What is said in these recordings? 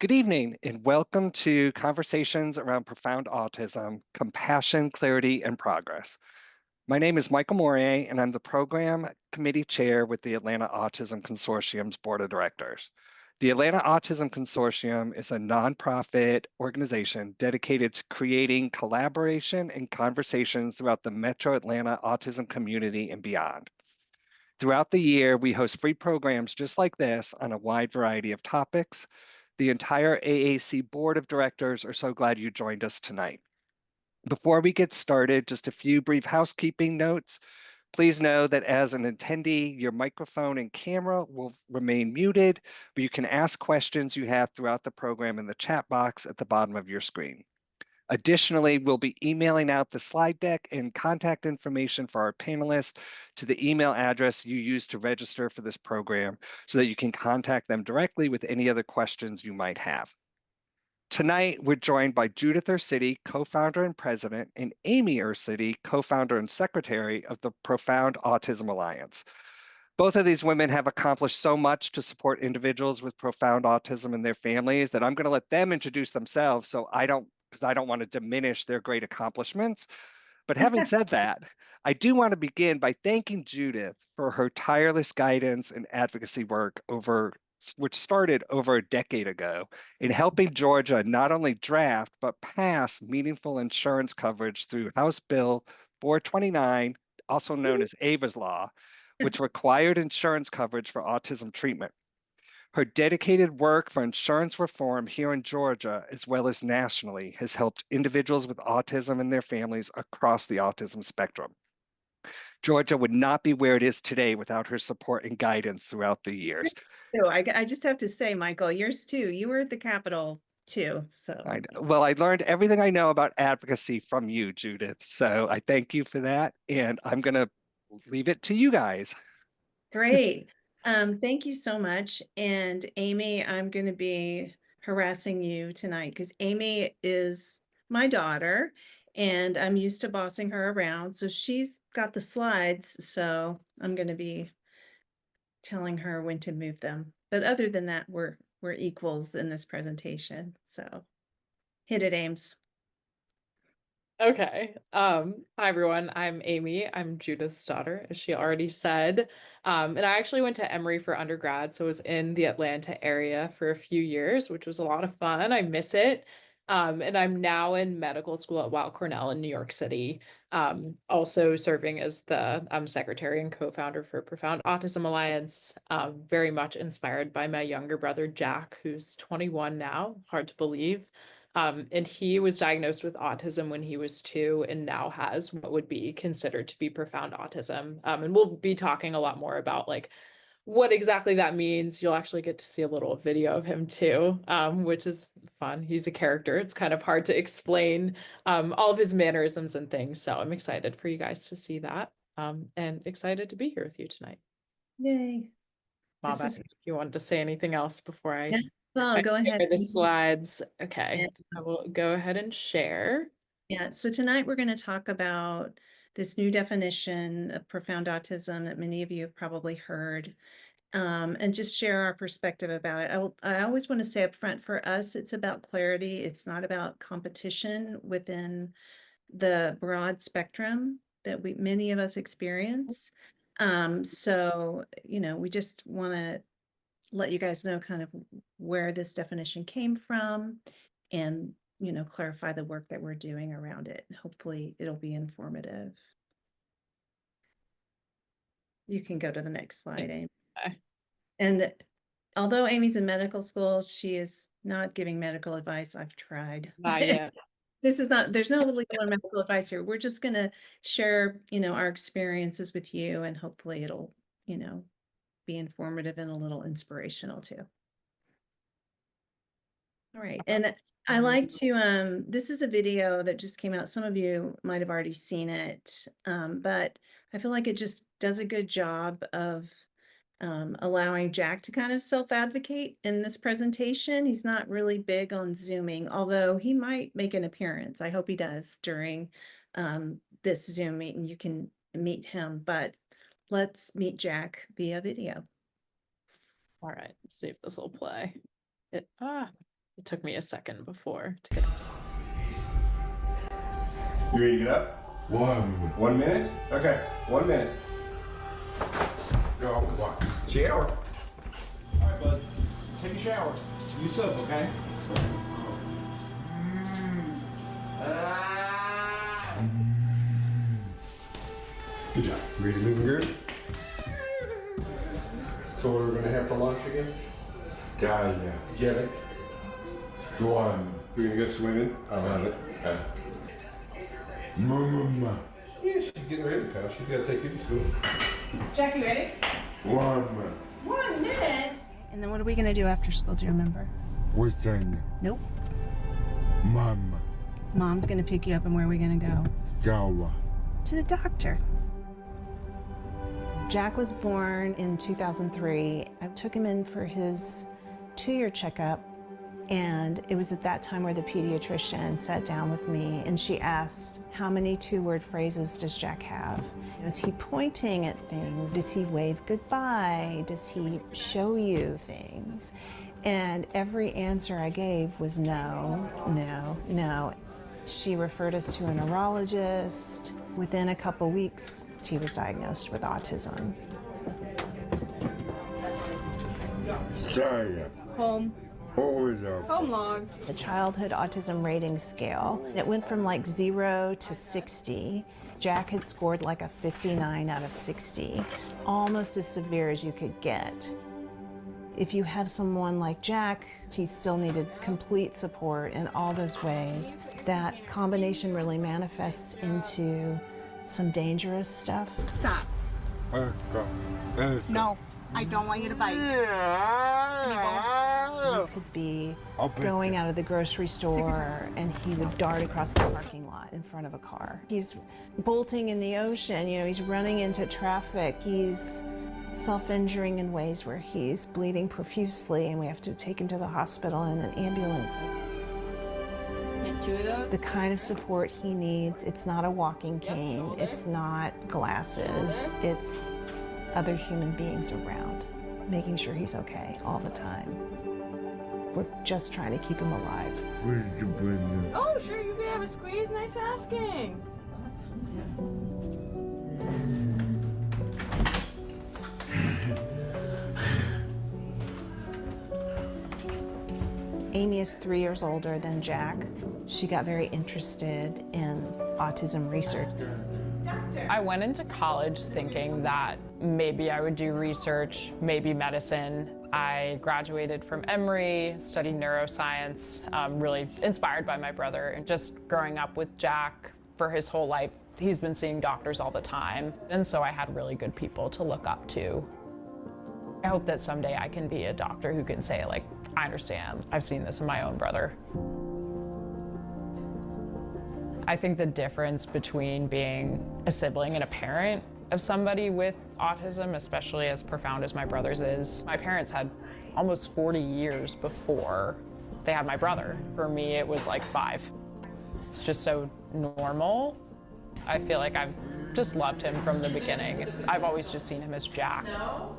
Good evening, and welcome to Conversations Around Profound Autism, Compassion, Clarity, and Progress. My name is Michael Morrier, and I'm the Program Committee Chair with the Atlanta Autism Consortium's Board of Directors. The Atlanta Autism Consortium is a nonprofit organization dedicated to creating collaboration and conversations throughout the Metro Atlanta autism community and beyond. Throughout the year, we host free programs just like this on a wide variety of topics. The entire AAC Board of Directors are so glad you joined us tonight. Before we get started, just a few brief housekeeping notes. Please know that as an attendee, your microphone and camera will remain muted, but you can ask questions you have throughout the program in the chat box at the bottom of your screen. Additionally, we'll be emailing out the slide deck and contact information for our panelists to the email address you used to register for this program so that you can contact them directly with any other questions you might have. Tonight, we're joined by Judith Ursitti, co-founder and president, and Amy Ursitti, co-founder and secretary of the Profound Autism Alliance. Both of these women have accomplished so much to support individuals with profound autism and their families that I'm going to let them introduce themselves because I don't want to diminish their great accomplishments. But having said that, I do want to begin by thanking Judith for her tireless guidance and advocacy work which started over a decade ago in helping Georgia not only draft but pass meaningful insurance coverage through House Bill 429, also known as Ava's Law, which required insurance coverage for autism treatment. Her dedicated work for insurance reform here in Georgia, as well as nationally, has helped individuals with autism and their families across the autism spectrum. Georgia would not be where it is today without her support and guidance throughout the years. So I just have to say, Michael, yours too. You were at the Capitol too. So Well, I learned everything I know about advocacy from you, Judith. So I thank you for that. And I'm going to leave it to you guys. great. Thank you so much. And Amy, I'm going to be harassing you tonight because Amy is my daughter and I'm used to bossing her around. So she's got the slides. So I'm going to be telling her when to move them. But other than that, we're equals in this presentation. So hit it, Ames. Okay. Hi everyone. I'm Amy. I'm Judith's daughter, as she already said. And I actually went to Emory for undergrad, so I was in the Atlanta area for a few years, which was a lot of fun. I miss it. And I'm now in medical school at Weill Cornell in New York City, also serving as the secretary and co-founder for Profound Autism Alliance, very much inspired by my younger brother, Jack, who's 21 now, hard to believe. And he was diagnosed with autism when he was 2 and now has what would be considered to be profound autism. And we'll be talking a lot more about like what exactly that means. You'll actually get to see a little video of him too, which is fun. He's a character. It's kind of hard to explain all of his mannerisms and things. So I'm excited for you guys to see that and excited to be here with you tonight. Yay. Mom, if you wanted to say anything else before Yeah. Oh, go ahead. share the slides. Okay, Yeah. I will go ahead and share. Yeah, so tonight we're going to talk about this new definition of profound autism that many of you have probably heard, and just share our perspective about it. I always want to say up front, for us, it's about clarity. It's not about competition within the broad spectrum that many of us experience. So, we just want to let you guys know kind of where this definition came from and clarify the work that we're doing around it. Hopefully it'll be informative. You can go to the next slide, Amy. Okay. And although Amy's in medical school, she is not giving medical advice. I've tried. Not yet. There's no legal or medical advice here. We're just going to share, our experiences with you, and hopefully it'll, be informative and a little inspirational too. All right. And I like to, this is a video that just came out. Some of you might have already seen it, but I feel like it just does a good job of allowing Jack to kind of self-advocate in this presentation. He's not really big on Zooming, although he might make an appearance. I hope he does during this Zoom meeting. You can meet him, but let's meet Jack via video. All right, let's see if this will play. It took me a second before to get up. You ready to get up? 1 minute? Okay, 1 minute. Go, walk. Shower. All right, bud. Take a shower. Use soap, okay? Good job. Ready to move and groove? So what are we gonna have for lunch again? Yeah. Do you have it? One. We're gonna go swimming? I'll have it. Mama. Yeah, she's getting ready, pal. She's gotta take you to school. Jack, you ready? 1. 1 minute. And then what are we gonna do after school, do you remember? Weekend. Nope. Mama. Mom's gonna pick you up, and where are we gonna go? Gawa. To the doctor. Jack was born in 2003. I took him in for his 2-year checkup, and it was at that time where the pediatrician sat down with me and she asked, how many 2-word phrases does Jack have? Is he pointing at things? Does he wave goodbye? Does he show you things? And every answer I gave was no, no, no. She referred us to a neurologist. Within a couple weeks, he was diagnosed with autism. Stay. Home. Always up. Home log. The childhood autism rating scale. It went from like 0 to 60. Jack had scored like a 59 out of 60, almost as severe as you could get. If you have someone like Jack, he still needed complete support in all those ways. That combination really manifests into some dangerous stuff. Stop. No, I don't want you to bite. You could be going out of the grocery store and he would dart across the parking lot in front of a car. He's bolting in the ocean, you know, he's running into traffic. He's self-injuring in ways where he's bleeding profusely and we have to take him to the hospital in an ambulance. And 2 of those? The kind of support he needs, it's not a walking cane, it's not glasses, it's other human beings around, making sure he's okay all the time. We're just trying to keep him alive. Oh, sure, you can have a squeeze. Nice asking. Amy is 3 years older than Jack. She got very interested in autism research. I went into college thinking that maybe I would do research, maybe medicine. I graduated from Emory, studied neuroscience, really inspired by my brother. And just growing up with Jack for his whole life, he's been seeing doctors all the time. And so I had really good people to look up to. I hope that someday I can be a doctor who can say, like, I understand, I've seen this in my own brother. I think the difference between being a sibling and a parent of somebody with autism, especially as profound as my brother's is, my parents had almost 40 years before they had my brother. For me, it was like 5. It's just so normal. I feel like I've just loved him from the beginning. I've always just seen him as Jack. No.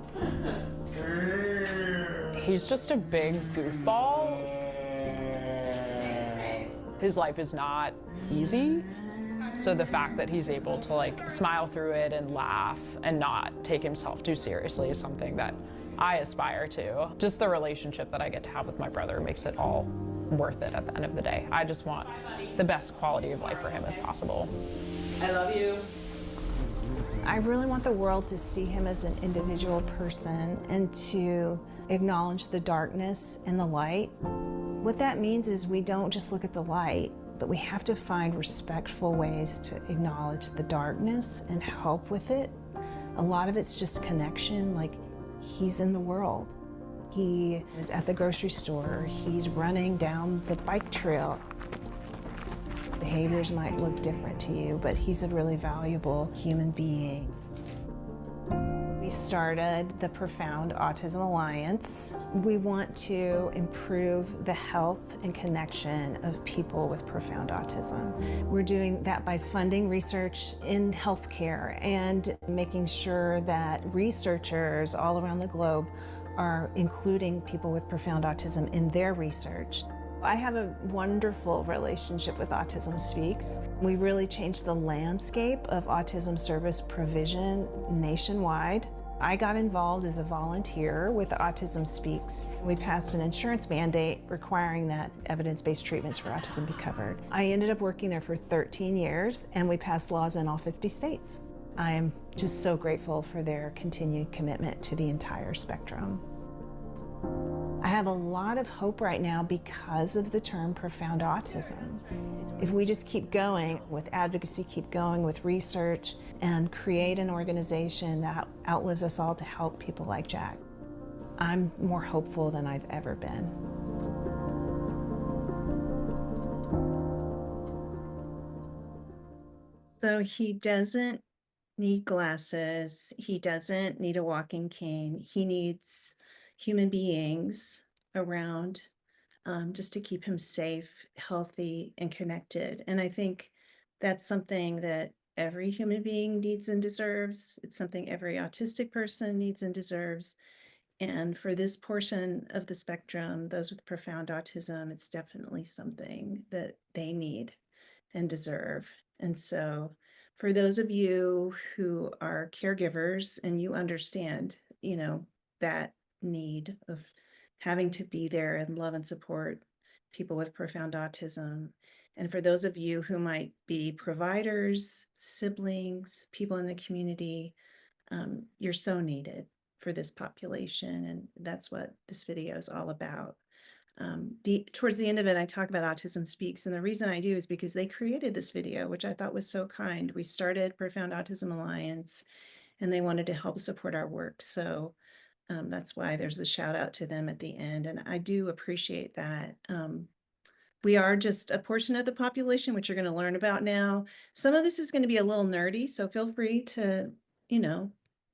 He's just a big goofball. His life is not easy. So the fact that he's able to like smile through it and laugh and not take himself too seriously is something that I aspire to. Just the relationship that I get to have with my brother makes it all worth it at the end of the day. I just want the best quality of life for him as possible. I love you. I really want the world to see him as an individual person and to acknowledge the darkness and the light. What that means is we don't just look at the light, but we have to find respectful ways to acknowledge the darkness and help with it. A lot of it's just connection, like he's in the world. He is at the grocery store, he's running down the bike trail. Behaviors might look different to you, but he's a really valuable human being. We started the Profound Autism Alliance. We want to improve the health and connection of people with profound autism. We're doing that by funding research in healthcare and making sure that researchers all around the globe are including people with profound autism in their research. I have a wonderful relationship with Autism Speaks. We really changed the landscape of autism service provision nationwide. I got involved as a volunteer with Autism Speaks. We passed an insurance mandate requiring that evidence-based treatments for autism be covered. I ended up working there for 13 years, and we passed laws in all 50 states. I am just so grateful for their continued commitment to the entire spectrum. I have a lot of hope right now because of the term profound autism. If we just keep going with advocacy, keep going with research, and create an organization that outlives us all to help people like Jack, I'm more hopeful than I've ever been. So he doesn't need glasses. He doesn't need a walking cane. He needs human beings around just to keep him safe, healthy, and connected. And I think that's something that every human being needs and deserves. It's something every autistic person needs and deserves. And for this portion of the spectrum, those with profound autism, it's definitely something that they need and deserve. And so for those of you who are caregivers and you understand, that need of having to be there and love and support people with profound autism. And for those of you who might be providers, siblings, people in the community, you're so needed for this population. And that's what this video is all about. Towards the end of it, I talk about Autism Speaks. And the reason I do is because they created this video, which I thought was so kind. We started Profound Autism Alliance, and they wanted to help support our work. So that's why there's the shout out to them at the end. And I do appreciate that. We are just a portion of the population, which you're going to learn about now. Some of this is going to be a little nerdy, so feel free to,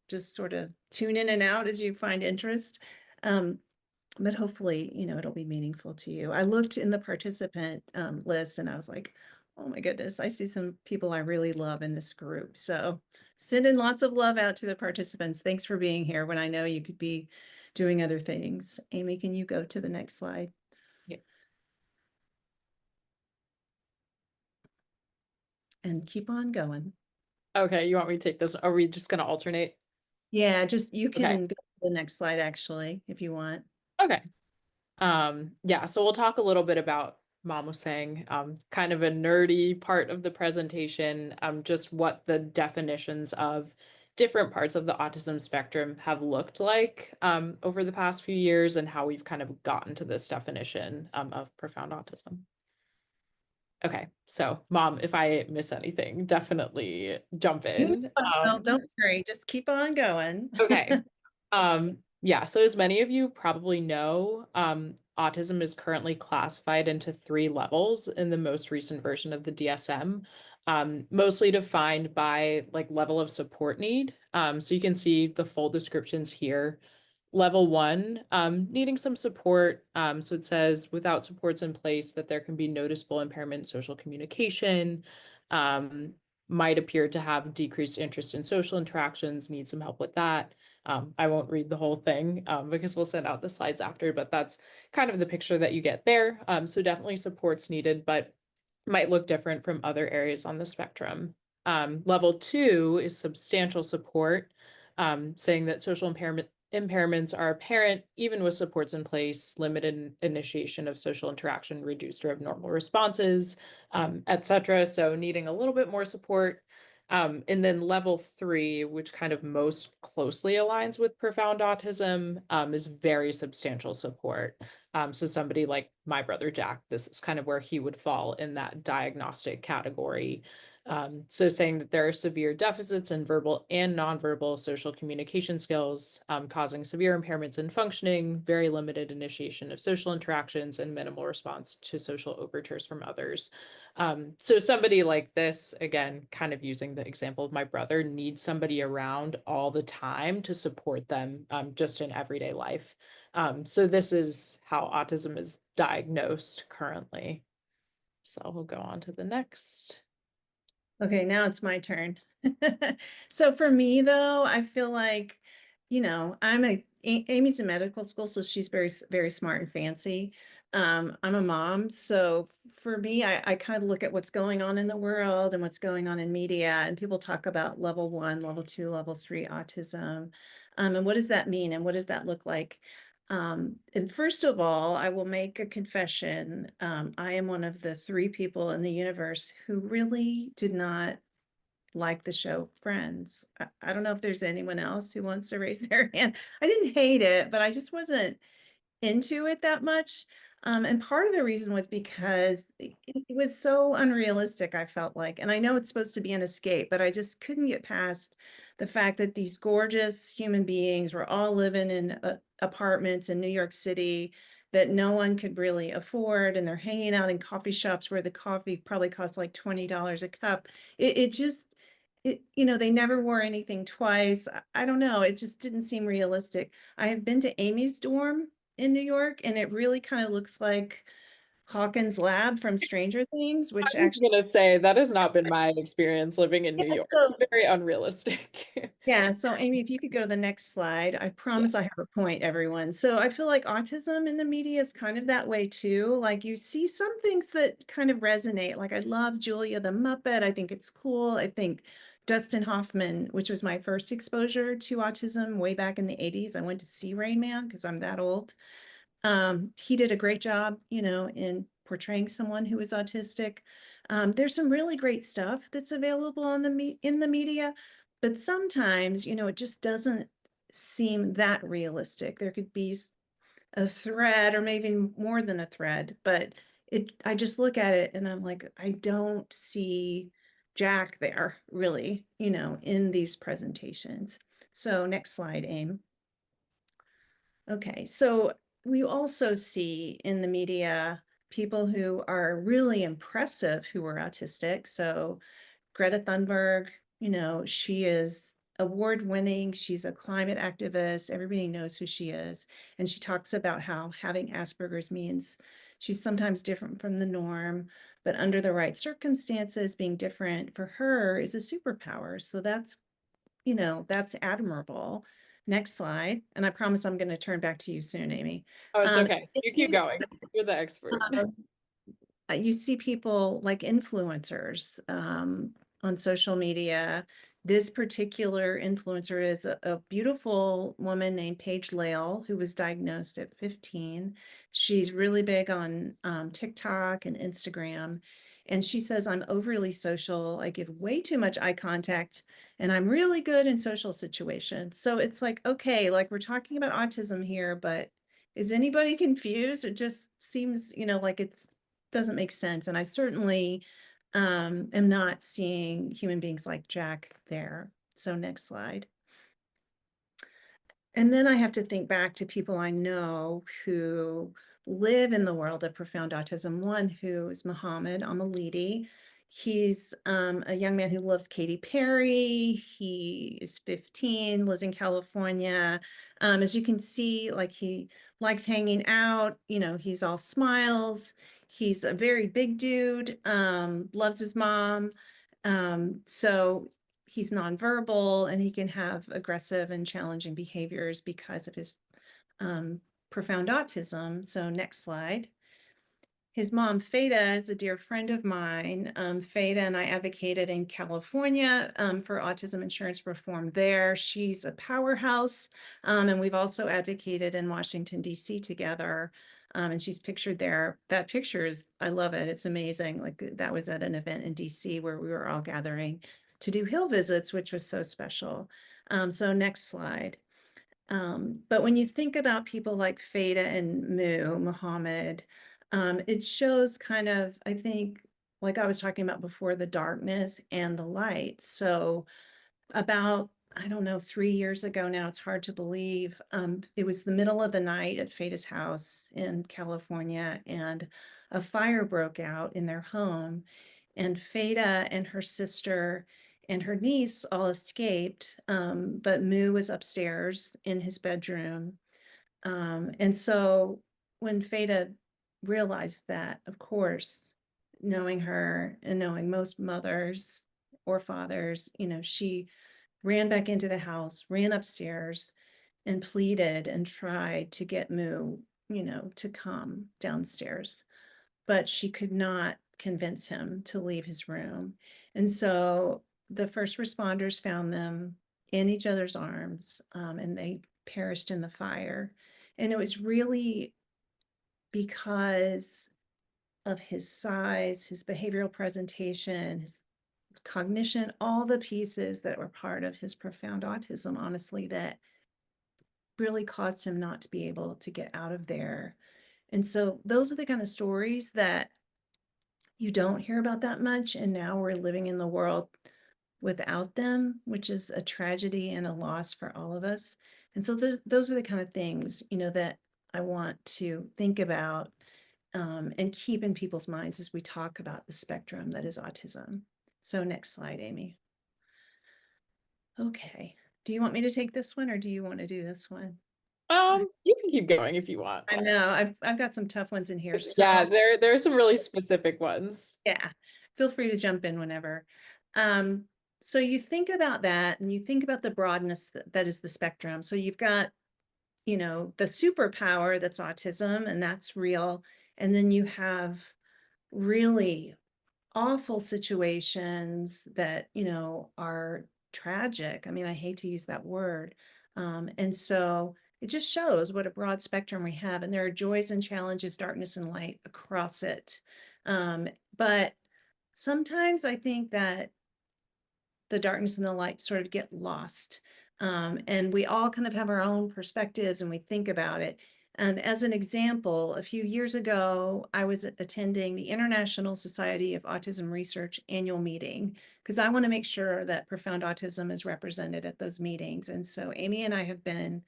just sort of tune in and out as you find interest. But hopefully, it'll be meaningful to you. I looked in the participant list and I was like, oh my goodness, I see some people I really love in this group. So sending lots of love out to the participants. Thanks for being here when I know you could be doing other things. Amy, can you go to the next slide? Yeah. And keep on going. Okay, you want me to take this? Are we just going to alternate? Yeah, just you can Okay. go to the next slide actually, if you want. Okay. Yeah, so we'll talk a little bit about, Mom was saying, kind of a nerdy part of the presentation, just what the definitions of different parts of the autism spectrum have looked like over the past few years and how we've kind of gotten to this definition of profound autism. Okay, so Mom, if I miss anything, definitely jump in. Well, don't worry, just keep on going. Okay. Yeah, so as many of you probably know, autism is currently classified into 3 levels in the most recent version of the DSM, mostly defined by level of support need. So you can see the full descriptions here. Level 1, needing some support. So it says without supports in place that there can be noticeable impairment in social communication, might appear to have decreased interest in social interactions, need some help with that. I won't read the whole thing because we'll send out the slides after, but that's kind of the picture that you get there. So definitely supports needed, but might look different from other areas on the spectrum. Level 2 is substantial support, saying that social impairments are apparent even with supports in place, limited initiation of social interaction, reduced or abnormal responses, etc. So needing a little bit more support. And then level 3, which kind of most closely aligns with profound autism, is very substantial support. So somebody like my brother Jack, this is kind of where he would fall in that diagnostic category. So saying that there are severe deficits in verbal and nonverbal social communication skills, causing severe impairments in functioning, very limited initiation of social interactions, and minimal response to social overtures from others. So somebody like this, again, kind of using the example of my brother, needs somebody around all the time to support them just in everyday life. So this is how autism is diagnosed currently. So we'll go on to the next. Okay, now it's my turn. So for me though, I feel like, Amy's in medical school, so she's very, very smart and fancy. I'm a mom, so for me, I kind of look at what's going on in the world and what's going on in media, and people talk about level 1, level 2, level 3 autism. And what does that mean and what does that look like? And first of all, I will make a confession. I am one of the 3 people in the universe who really did not like the show Friends. I don't know if there's anyone else who wants to raise their hand. I didn't hate it, but I just wasn't into it that much. And part of the reason was because it was so unrealistic, I felt like. And I know it's supposed to be an escape, but I just couldn't get past the fact that these gorgeous human beings were all living in apartments in New York City that no one could really afford. And they're hanging out in coffee shops where the coffee probably costs like $20 a cup. It just, they never wore anything twice. I don't know. It just didn't seem realistic. I have been to Amy's dorm in New York, and it really kind of looks like Hawkins' lab from Stranger Things, which I was actually, gonna say that has not been my experience living in New yeah, York. so, Very unrealistic. yeah. So Amy, if you could go to the next slide, I promise I have a point, everyone. So I feel like autism in the media is kind of that way too. Like you see some things that kind of resonate. Like I love Julia the Muppet. I think it's cool. I think Dustin Hoffman, which was my first exposure to autism way back in the 80s. I went to see Rain Man because I'm that old. He did a great job, in portraying someone who is autistic. There's some really great stuff that's available on in the media, but sometimes, it just doesn't seem that realistic. There could be a thread or maybe more than a thread, but I just look at it and I'm like, I don't see Jack there really, in these presentations. So next slide, Aim. Okay, so we also see in the media people who are really impressive who are autistic. So Greta Thunberg, she is award-winning. She's a climate activist. Everybody knows who she is. And she talks about how having Asperger's means she's sometimes different from the norm, but under the right circumstances, being different for her is a superpower. So that's admirable. Next slide. And I promise I'm going to turn back to you soon, Amy. Oh, it's okay. You keep going. You're the expert. You see people like influencers on social media. This particular influencer is a beautiful woman named Paige Lale, who was diagnosed at 15. She's really big on TikTok and Instagram. And she says, I'm overly social. I give way too much eye contact, and I'm really good in social situations. So it's like, okay, like we're talking about autism here, but is anybody confused? It just seems, like it's doesn't make sense. And I certainly am not seeing human beings like Jack there. So next slide. And then I have to think back to people I know who live in the world of profound autism. One who is Muhammad Amalidi. He's a young man who loves Katy Perry. He is 15, lives in California. As you can see, like he likes hanging out, he's all smiles. He's a very big dude, loves his mom. So he's nonverbal and he can have aggressive and challenging behaviors because of his profound autism. So next slide. His mom, Feda, is a dear friend of mine. Feda and I advocated in California for autism insurance reform there. She's a powerhouse. And we've also advocated in Washington, D.C. together. And she's pictured there. That picture is, I love it. It's amazing. Like that was at an event in D.C. where we were all gathering to do Hill visits, which was so special. So next slide. But when you think about people like Feda and Muhammad, it shows kind of, I think, like I was talking about before, the darkness and the light. So about, I don't know, 3 years ago now, it's hard to believe. It was the middle of the night at Feda's house in California, and a fire broke out in their home. And Feda and her sister and her niece all escaped, but Mu was upstairs in his bedroom. And so when Feda realized that, of course, knowing her and knowing most mothers or fathers, she ran back into the house, ran upstairs, and pleaded and tried to get Mu to come downstairs, but she could not convince him to leave his room. And so the first responders found them in each other's arms, and they perished in the fire. And it was really because of his size, his behavioral presentation, his cognition, all the pieces that were part of his profound autism, honestly, that really caused him not to be able to get out of there. And so those are the kind of stories that you don't hear about that much. And now we're living in the world without them, which is a tragedy and a loss for all of us. And so those are the kind of things, that I want to think about and keep in people's minds as we talk about the spectrum that is autism. So next slide, Amy. Okay. Do you want me to take this one or do you want to do this one? You can keep going if you want. I know I've got some tough ones in here. So Yeah, there are some really specific ones. yeah, feel free to jump in whenever. So you think about that and you think about the broadness that is the spectrum. So you've got, the superpower that's autism, and that's real. And then you have really awful situations that, are tragic. I mean, I hate to use that word. And so it just shows what a broad spectrum we have. And there are joys and challenges, darkness and light across it. But sometimes I think that the darkness and the light sort of get lost. And we all kind of have our own perspectives and we think about it. And as an example, a few years ago, I was attending the International Society of Autism Research annual meeting because I want to make sure that profound autism is represented at those meetings. And so Amy and I have been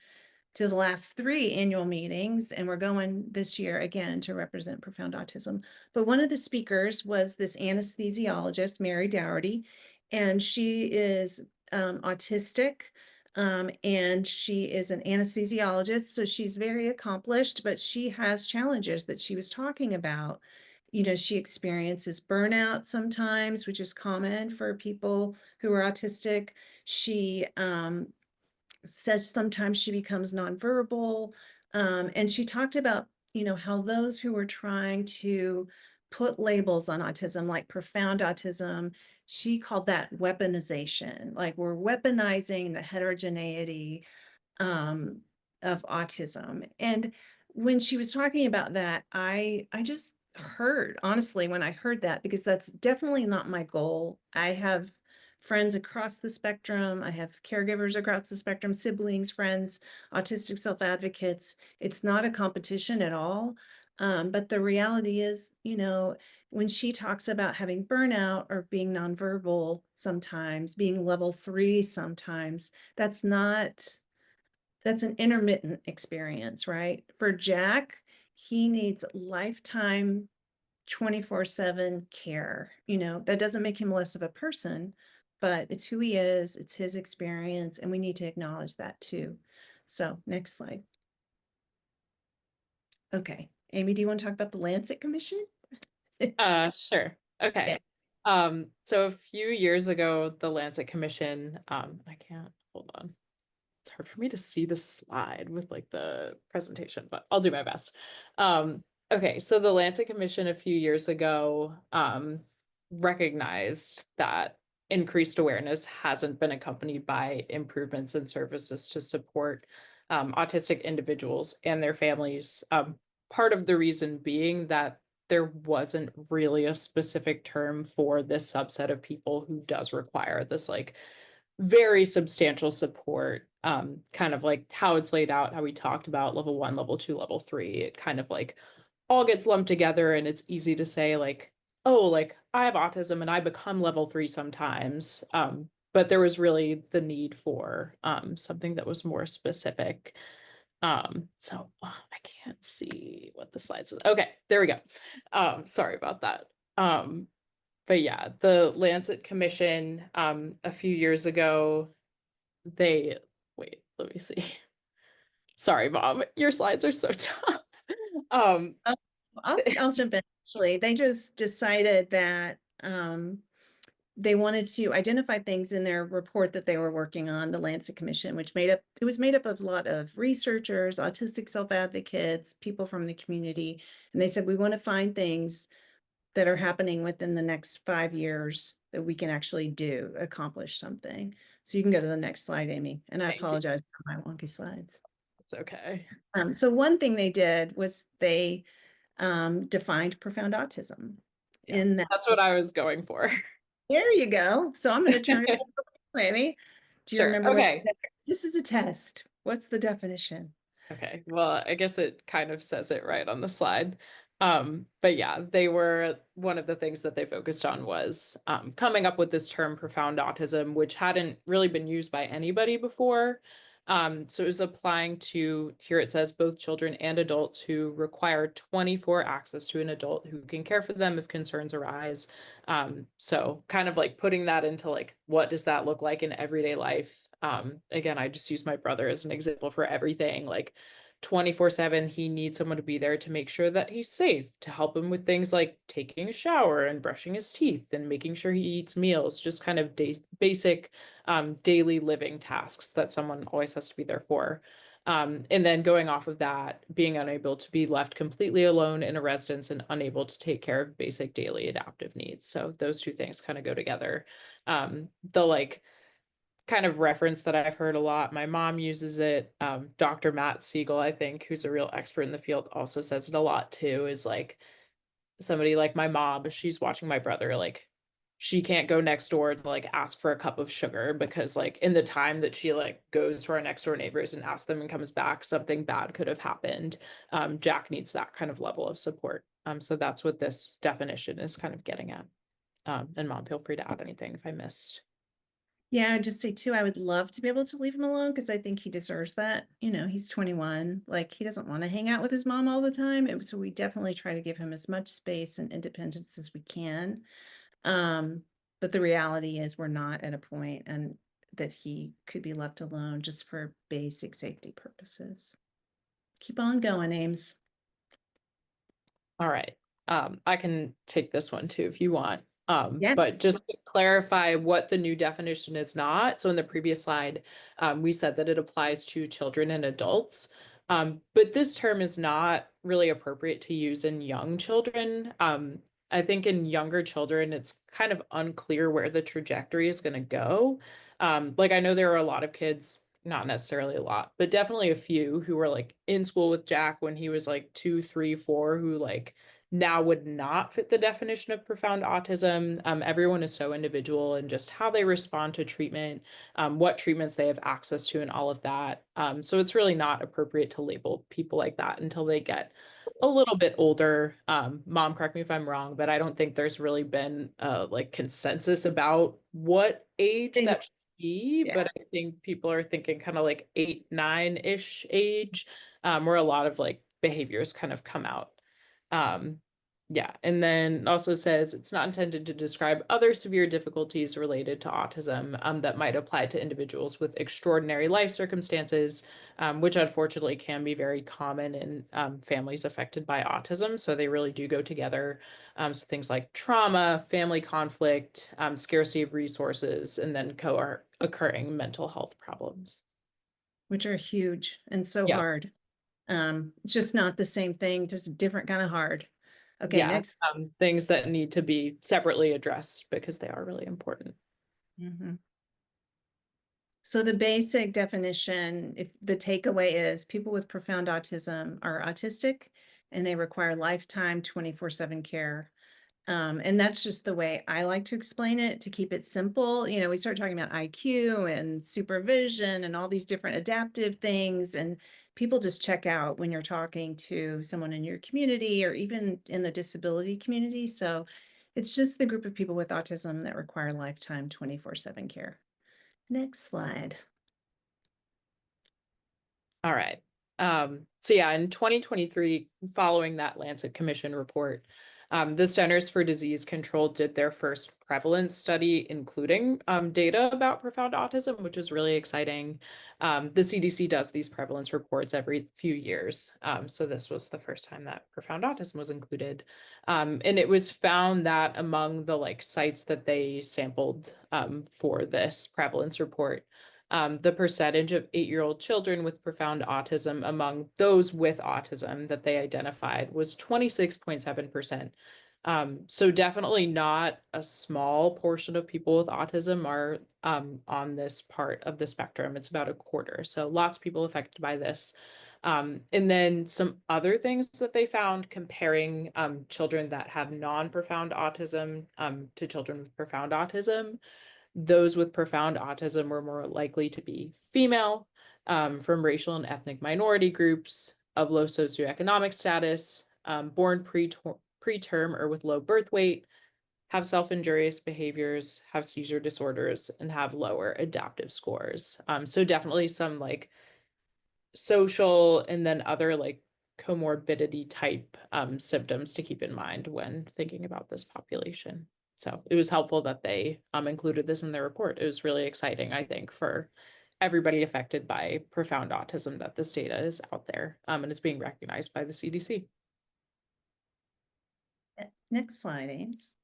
to the last 3 annual meetings, and we're going this year again to represent profound autism. But one of the speakers was this anesthesiologist, Mary Dougherty, and she is autistic. And she is an anesthesiologist, so she's very accomplished, but she has challenges that she was talking about. She experiences burnout sometimes, which is common for people who are autistic. She says sometimes she becomes nonverbal. And she talked about, how those who were trying to put labels on autism, like profound autism, she called that weaponization. Like we're weaponizing the heterogeneity of autism. And when she was talking about that, I just heard, honestly, when I heard that, because that's definitely not my goal. I have friends across the spectrum. I have caregivers across the spectrum, siblings, friends, autistic self-advocates. It's not a competition at all. But the reality is, when she talks about having burnout or being nonverbal sometimes, being level 3 sometimes, that's an intermittent experience, right? For Jack, he needs lifetime 24/7 care. That doesn't make him less of a person, but it's who he is, it's his experience, and we need to acknowledge that too. So next slide. Okay, Amy, do you want to talk about the Lancet Commission? Sure. Okay. So a few years ago, the Lancet Commission, I can't, hold on. It's hard for me to see the slide with like the presentation, but I'll do my best. Okay, so the Lancet Commission a few years ago recognized that increased awareness hasn't been accompanied by improvements in services to support autistic individuals and their families. Part of the reason being that there wasn't really a specific term for this subset of people who does require this like very substantial support, kind of like how it's laid out, how we talked about level 1, level 2, level 3. It kind of like all gets lumped together, and it's easy to say like, oh, like I have autism and I become level 3 sometimes. But there was really the need for something that was more specific. So I can't see what the slide says. Okay, there we go. Sorry about that. But yeah, the Lancet Commission, a few years ago, wait, let me see. Sorry, Mom, your slides are so tough. I'll jump in. Actually, they just decided that they wanted to identify things in their report that they were working on, the Lancet Commission, which was made up of a lot of researchers, autistic self-advocates, people from the community. And they said, we want to find things that are happening within the next 5 years that we can actually accomplish something. So you can go to the next slide, Amy. And I Thank you. apologize for my wonky slides. It's okay. So one thing they did was they defined profound autism. Yeah, in that. That's what I was going for. There you go. So I'm going to turn it over to Amy. Do you Sure. remember? Okay. This is a test. What's the definition? Okay, well, I guess it kind of says it right on the slide. But yeah, one of the things that they focused on was coming up with this term profound autism, which hadn't really been used by anybody before. So it was applying to, here it says, both children and adults who require 24 access to an adult who can care for them if concerns arise. So kind of like putting that into like, what does that look like in everyday life? Again, I just use my brother as an example for everything. Like 24/7, he needs someone to be there to make sure that he's safe, to help him with things like taking a shower and brushing his teeth and making sure he eats meals, just kind of basic daily living tasks that someone always has to be there for. And then going off of that, being unable to be left completely alone in a residence and unable to take care of basic daily adaptive needs. So those two things kind of go together. The like kind of reference that I've heard a lot. My mom uses it. Dr. Matt Siegel, I think, who's a real expert in the field, also says it a lot too, is like somebody like my mom, she's watching my brother, like she can't go next door to like ask for a cup of sugar because like in the time that she like goes to our next door neighbors and asks them and comes back, something bad could have happened. Jack needs that kind of level of support. So that's what this definition is kind of getting at. And Mom, feel free to add anything if I missed. Yeah, I'd just say too, I would love to be able to leave him alone because I think he deserves that. You know, he's 21. Like he doesn't want to hang out with his mom all the time. So we definitely try to give him as much space and independence as we can. But the reality is we're not at a point and that he could be left alone just for basic safety purposes. Keep on going, Ames. All right. I can take this one too if you want. Yeah. But just to clarify what the new definition is not. So in the previous slide, we said that it applies to children and adults. But this term is not really appropriate to use in young children. I think in younger children, it's kind of unclear where the trajectory is going to go. Like I know there are a lot of kids, not necessarily a lot, but definitely a few who were like in school with Jack when he was like 2, 3, 4, who like now would not fit the definition of profound autism. Everyone is so individual and just how they respond to treatment, what treatments they have access to, and all of that. So it's really not appropriate to label people like that until they get a little bit older. Mom, correct me if I'm wrong, but I don't think there's really been like consensus about what age that should be. Yeah. But I think people are thinking kind of like 8, 9-ish age, where a lot of like behaviors kind of come out. Yeah, and then also says it's not intended to describe other severe difficulties related to autism that might apply to individuals with extraordinary life circumstances, which unfortunately can be very common in families affected by autism. So they really do go together. So things like trauma, family conflict, scarcity of resources, and then co-occurring mental health problems. Which are huge and so Yeah. hard. It's just not the same thing, just a different kind of hard. Okay, Yeah, next. things that need to be separately addressed because they are really important. Mhm. So the basic definition, if the takeaway is people with profound autism are autistic and they require lifetime 24/7 care. And that's just the way I like to explain it to keep it simple. You know, we start talking about IQ and supervision and all these different adaptive things, and people just check out when you're talking to someone in your community or even in the disability community. So it's just the group of people with autism that require lifetime 24/7 care. Next slide. All right. So yeah, in 2023, following that Lancet Commission report, The Centers for Disease Control did their first prevalence study, including data about profound autism, which is really exciting. The CDC does these prevalence reports every few years. So this was the first time that profound autism was included. And it was found that among the sites that they sampled for this prevalence report, the percentage of 8-year-old children with profound autism among those with autism that they identified was 26.7%. So definitely not a small portion of people with autism are on this part of the spectrum. It's about a quarter. So lots of people affected by this. And then some other things that they found comparing children that have non-profound autism to children with profound autism. Those with profound autism were more likely to be female, from racial and ethnic minority groups, of low socioeconomic status, born preterm or with low birth weight, have self-injurious behaviors, have seizure disorders, and have lower adaptive scores. So definitely some social and then other comorbidity type symptoms to keep in mind when thinking about this population. So it was helpful that they included this in their report. It was really exciting, I think, for everybody affected by profound autism that this data is out there and it's being recognized by the CDC. Next slide, Ames.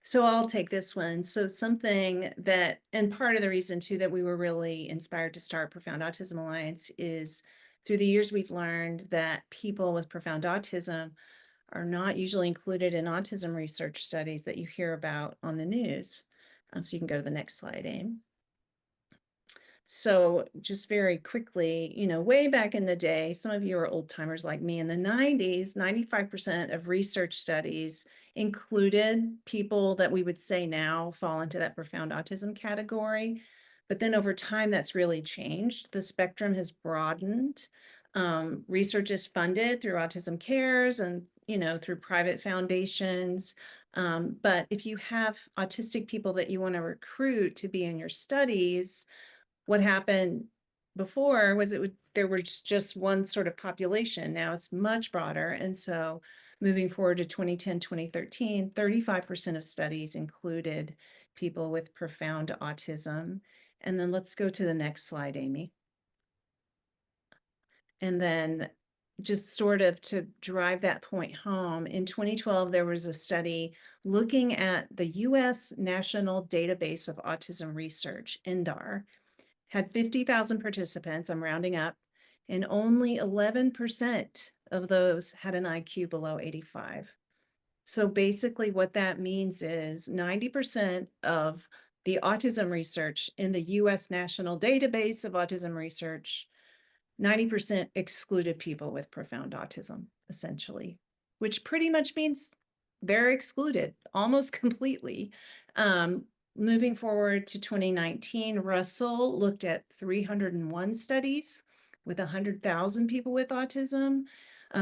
So I'll take this one. So something that, and part of the reason too that we were really inspired to start Profound Autism Alliance is through the years we've learned that people with profound autism are not usually included in autism research studies that you hear about on the news. So you can go to the next slide, Aim. So just very quickly, way back in the day, some of you are old timers like me, in the 90s, 95% of research studies included people that we would say now fall into that profound autism category. But then over time, that's really changed. The spectrum has broadened. Research is funded through Autism Cares and, through private foundations. But if you have autistic people that you want to recruit to be in your studies, what happened before was there was just one sort of population. Now it's much broader. And so moving forward to 2010, 2013, 35% of studies included people with profound autism. And then let's go to the next slide, Amy. And then just sort of to drive that point home, in 2012, there was a study looking at the US National Database of Autism Research, NDAR, had 50,000 participants, I'm rounding up, and only 11% of those had an IQ below 85. So basically what that means is 90% of the autism research in the US National Database of Autism Research, 90% excluded people with profound autism, essentially, which pretty much means they're excluded almost completely. Moving forward to 2019, Russell looked at 301 studies with 100,000 people with autism,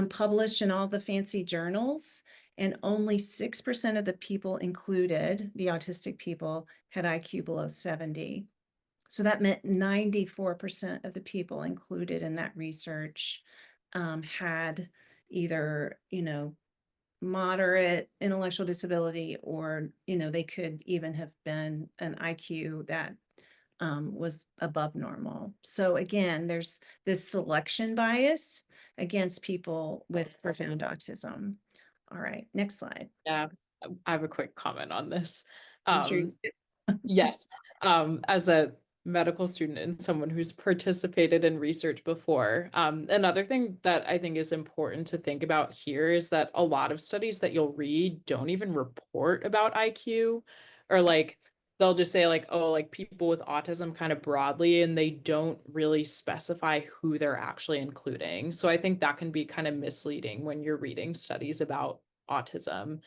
published in all the fancy journals, and only 6% of the people included, the autistic people, had IQ below 70. So that meant 94% of the people included in that research had either, moderate intellectual disability, or they could even have been an IQ that was above normal. So again, there's this selection bias against people with profound autism. All right, next slide. Yeah, I have a quick comment on this. I'm sure you do. Yes, as a medical student and someone who's participated in research before, another thing that I think is important to think about here is that a lot of studies that you'll read don't even report about IQ, or they'll just say people with autism kind of broadly, and they don't really specify who they're actually including. So I think that can be kind of misleading when you're reading studies about autism.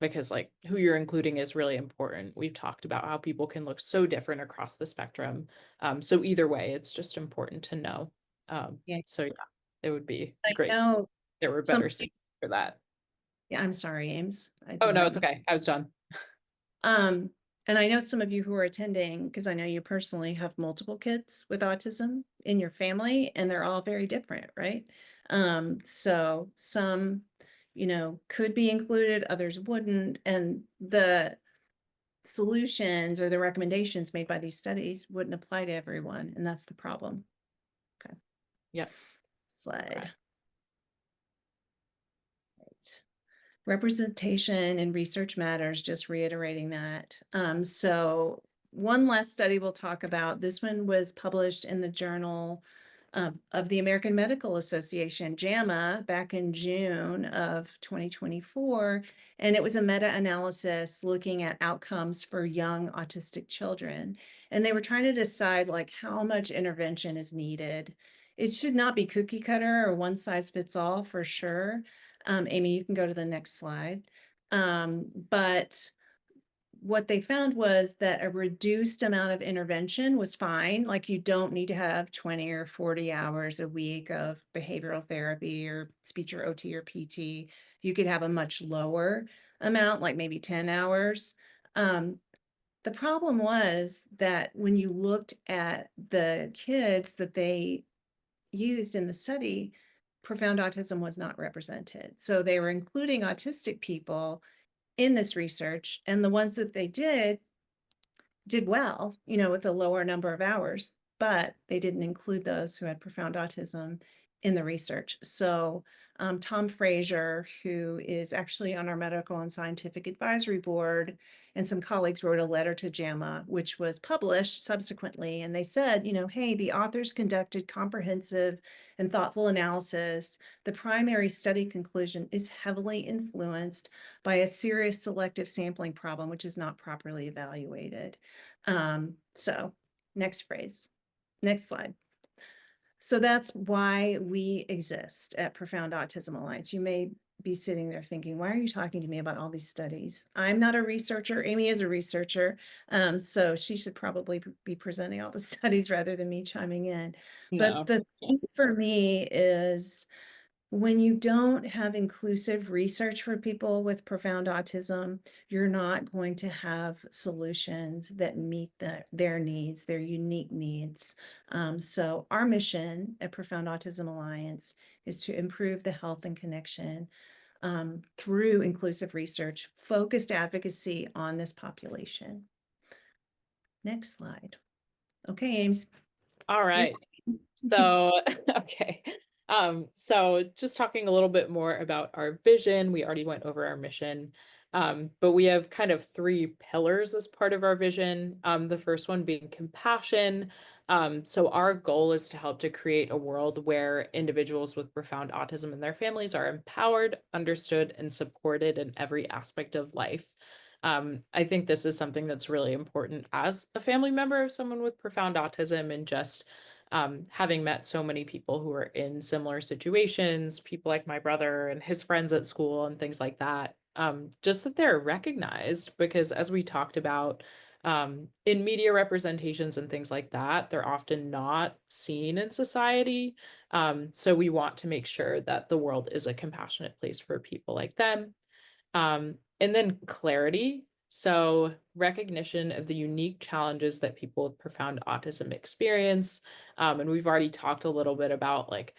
Because who you're including is really important. We've talked about how people can look so different across the spectrum. So either way, it's just important to know. So yeah, it would be great. There were better studies for that. Yeah, I'm sorry, Ames. Oh no, it's okay. I was done. And I know some of you who are attending, because I know you personally have multiple kids with autism in your family, and they're all very different, right? So some, could be included, others wouldn't. And the solutions or the recommendations made by these studies wouldn't apply to everyone. And that's the problem. Okay. Yep. Slide. Right. Representation in research matters, just reiterating that. So one last study we'll talk about. This one was published in the Journal of the American Medical Association, JAMA, back in June of 2024. And it was a meta-analysis looking at outcomes for young autistic children. And they were trying to decide like how much intervention is needed. It should not be cookie cutter or one size fits all for sure. Amy, you can go to the next slide. But what they found was that a reduced amount of intervention was fine. Like you don't need to have 20 or 40 hours a week of behavioral therapy or speech or OT or PT. You could have a much lower amount, like maybe 10 hours. The problem was that when you looked at the kids that they used in the study, profound autism was not represented. So they were including autistic people in this research, and the ones that they did well, with a lower number of hours, but they didn't include those who had profound autism in the research. So Tom Fraser, who is actually on our medical and scientific advisory board, and some colleagues wrote a letter to JAMA, which was published subsequently. And they said, hey, the authors conducted comprehensive and thoughtful analysis. The primary study conclusion is heavily influenced by a serious selective sampling problem, which is not properly evaluated. So next slide. So that's why we exist at Profound Autism Alliance. You may be sitting there thinking, why are you talking to me about all these studies? I'm not a researcher. Amy is a researcher. So she should probably be presenting all the studies rather than me chiming in. But the thing for me is when you don't have inclusive research for people with profound autism, you're not going to have solutions that meet their needs, their unique needs. So our mission at Profound Autism Alliance is to improve the health and connection through inclusive research, focused advocacy on this population. Next slide. Okay, Ames. All right. So, okay. So just talking a little bit more about our vision, we already went over our mission, but we have kind of 3 pillars as part of our vision. The first one being compassion. So our goal is to help to create a world where individuals with profound autism and their families are empowered, understood, and supported in every aspect of life. I think this is something that's really important as a family member of someone with profound autism, and just having met so many people who are in similar situations, people like my brother and his friends at school and things like that, just that they're recognized, because as we talked about in media representations and things like that, they're often not seen in society. So we want to make sure that the world is a compassionate place for people like them. And then clarity. So recognition of the unique challenges that people with profound autism experience. And we've already talked a little bit about like,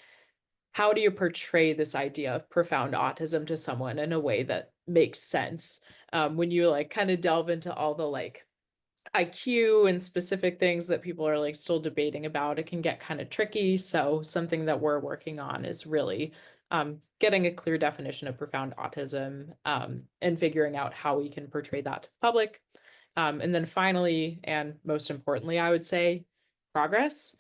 how do you portray this idea of profound autism to someone in a way that makes sense? When you like kind of delve into all the like IQ and specific things that people are like still debating about, it can get kind of tricky. So something that we're working on is really getting a clear definition of profound autism and figuring out how we can portray that to the public. And then finally, and most importantly, I would say progress.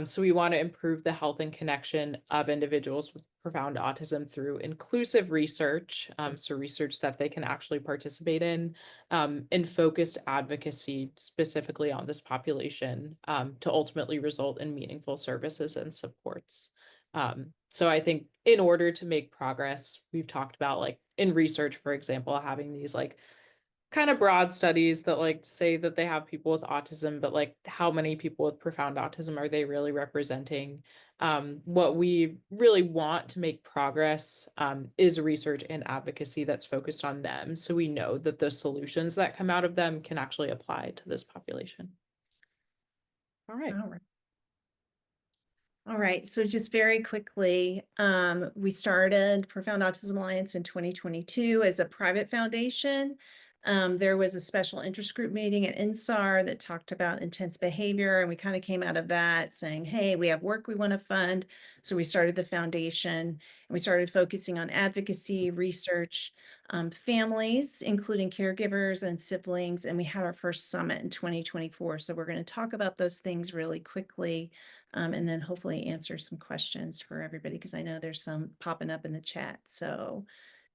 So we want to improve the health and connection of individuals with profound autism through inclusive research, so research that they can actually participate in, and focused advocacy specifically on this population to ultimately result in meaningful services and supports. So I think in order to make progress, we've talked about like in research, for example, having these like kind of broad studies that like say that they have people with autism, but like how many people with profound autism are they really representing? What we really want to make progress is research and advocacy that's focused on them, so we know that the solutions that come out of them can actually apply to this population. All right. All right, so just very quickly, we started Profound Autism Alliance in 2022 as a private foundation. There was a special interest group meeting at NSAR that talked about intense behavior, and we kind of came out of that saying, hey, we have work we want to fund. So we started the foundation, and we started focusing on advocacy, research, families, including caregivers and siblings, and we had our first summit in 2024. So we're going to talk about those things really quickly. And then hopefully answer some questions for everybody, because I know there's some popping up in the chat. So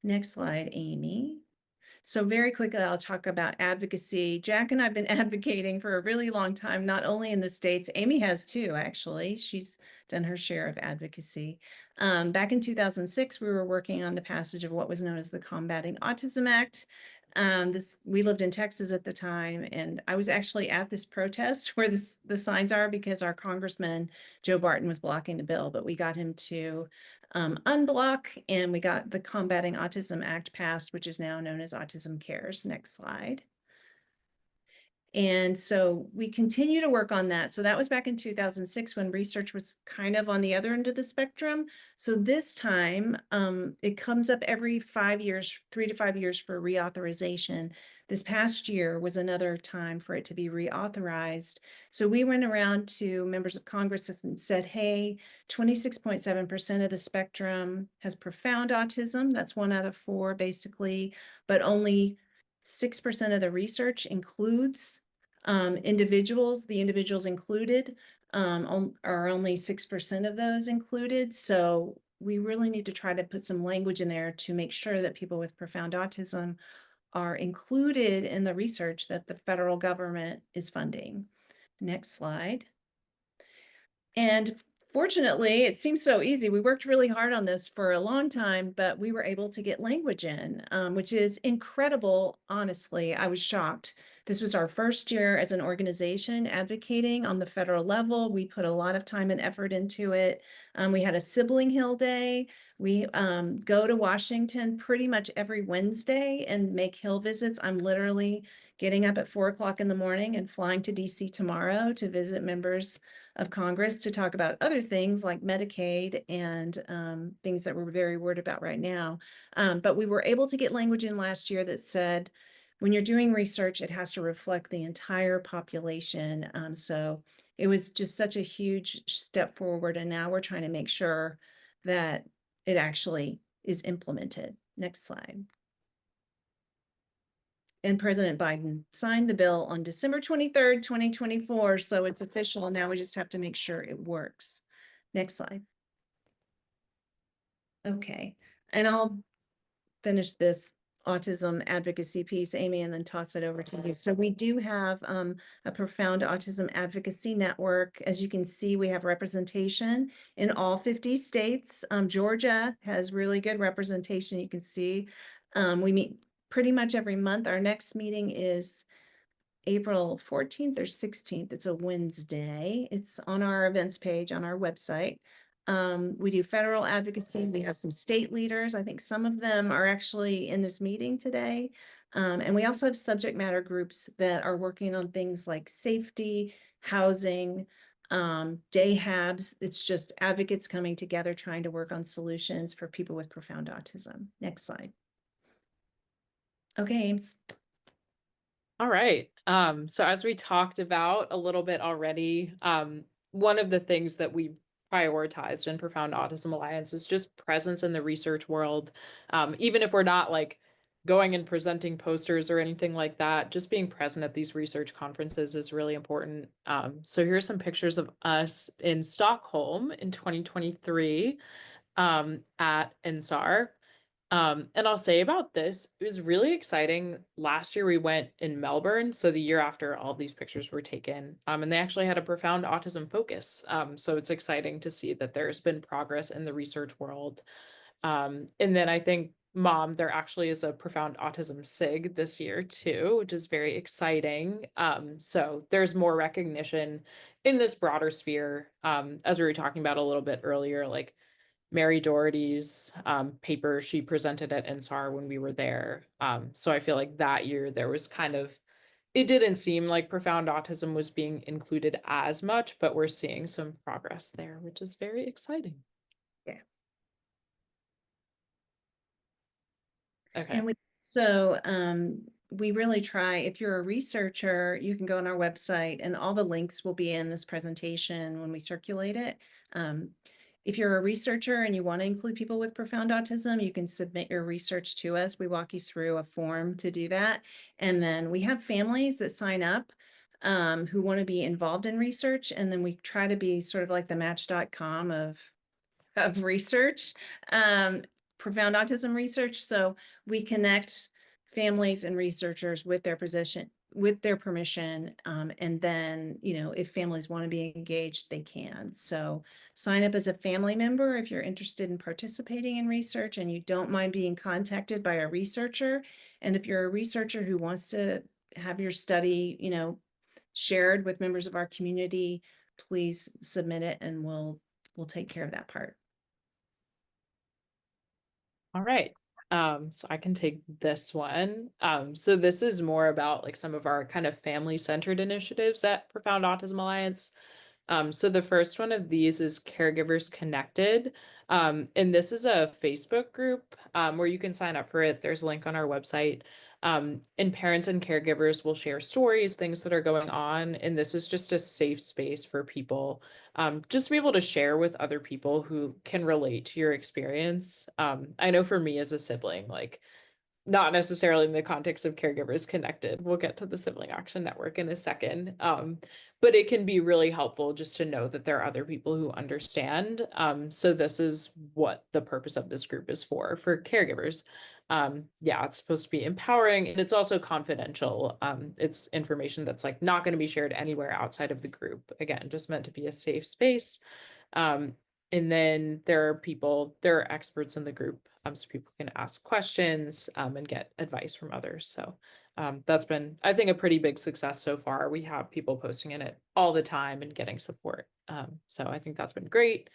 next slide, Amy. So very quickly, I'll talk about advocacy. Jack and I've been advocating for a really long time, not only in the States, Amy has too, actually. She's done her share of advocacy. Back in 2006, we were working on the passage of what was known as the Combating Autism Act. We lived in Texas at the time, and I was actually at this protest where the signs are, because our Congressman Joe Barton was blocking the bill, but we got him to unblock, and we got the Combating Autism Act passed, which is now known as Autism Cares. Next slide. And so we continue to work on that. So that was back in 2006 when research was kind of on the other end of the spectrum. So this time it comes up every 5 years, 3 to 5 years for reauthorization. This past year was another time for it to be reauthorized. So we went around to members of Congress and said, hey, 26.7% of the spectrum has profound autism. That's 1 out of 4 basically, but only 6% of the research includes individuals. The individuals included are only 6% of those included. So we really need to try to put some language in there to make sure that people with profound autism are included in the research that the federal government is funding. Next slide. And fortunately, it seems so easy. We worked really hard on this for a long time, but we were able to get language in, which is incredible. Honestly, I was shocked. This was our first year as an organization advocating on the federal level. We put a lot of time and effort into it. We had a Sibling Hill Day. We go to Washington pretty much every Wednesday and make Hill visits. I'm literally getting up at 4 o'clock in the morning and flying to DC tomorrow to visit members of Congress to talk about other things like Medicaid and things that we're very worried about right now. But we were able to get language in last year that said, when you're doing research, it has to reflect the entire population. So it was just such a huge step forward. And now we're trying to make sure that it actually is implemented. Next slide. And President Biden signed the bill on December 23rd, 2024. So it's official. Now we just have to make sure it works. Next slide. Okay, and I'll finish this autism advocacy piece, Amy, and then toss it over to you. So we do have a Profound Autism Advocacy Network. As you can see, we have representation in all 50 states. Georgia has really good representation. You can see we meet pretty much every month. Our next meeting is April 14th or 16th. It's a Wednesday. It's on our events page on our website. We do federal advocacy. We have some state leaders. I think some of them are actually in this meeting today. And we also have subject matter groups that are working on things like safety, housing, day habs. It's just advocates coming together, trying to work on solutions for people with profound autism. Next slide. Okay, Ames. All right. So as we talked about a little bit already, one of the things that we prioritized in Profound Autism Alliance is just presence in the research world. Even if we're not like going and presenting posters or anything like that, just being present at these research conferences is really important. So here's some pictures of us in Stockholm in 2023 at NSAR. And I'll say about this, it was really exciting. Last year we went in Melbourne, so the year after all of these pictures were taken, and they actually had a profound autism focus. So it's exciting to see that there's been progress in the research world. And then I think, Mom, there actually is a profound autism SIG this year too, which is very exciting. So there's more recognition in this broader sphere, as we were talking about a little bit earlier, like Mary Doherty's paper she presented at NSAR when we were there. So I feel like that year there was kind of it didn't seem like profound autism was being included as much, but we're seeing some progress there, which is very exciting. Yeah. Okay. And we really try, if you're a researcher, you can go on our website and all the links will be in this presentation when we circulate it. If you're a researcher and you want to include people with profound autism, you can submit your research to us. We walk you through a form to do that. And then we have families that sign up who want to be involved in research. And then we try to be sort of like the match.com of research, profound autism research. So we connect families and researchers with their permission. And then, if families want to be engaged, they can. So sign up as a family member if you're interested in participating in research and you don't mind being contacted by a researcher. And if you're a researcher who wants to have your study, shared with members of our community, please submit it and we'll take care of that part. All right. So I can take this one. So this is more about like some of our kind of family-centered initiatives at Profound Autism Alliance. So the first one of these is Caregivers Connected. And this is a Facebook group where you can sign up for it. There's a link on our website. And parents and caregivers will share stories, things that are going on. And this is just a safe space for people just to be able to share with other people who can relate to your experience. I know for me as a sibling, like not necessarily in the context of Caregivers Connected. We'll get to the Sibling Action Network in a second. But it can be really helpful just to know that there are other people who understand. So this is what the purpose of this group is for caregivers. Yeah, it's supposed to be empowering and it's also confidential. It's information that's like not going to be shared anywhere outside of the group. Again, just meant to be a safe space. And then there are experts in the group, so people can ask questions and get advice from others. So that's been, I think, a pretty big success so far. We have people posting in it all the time and getting support. So I think that's been great.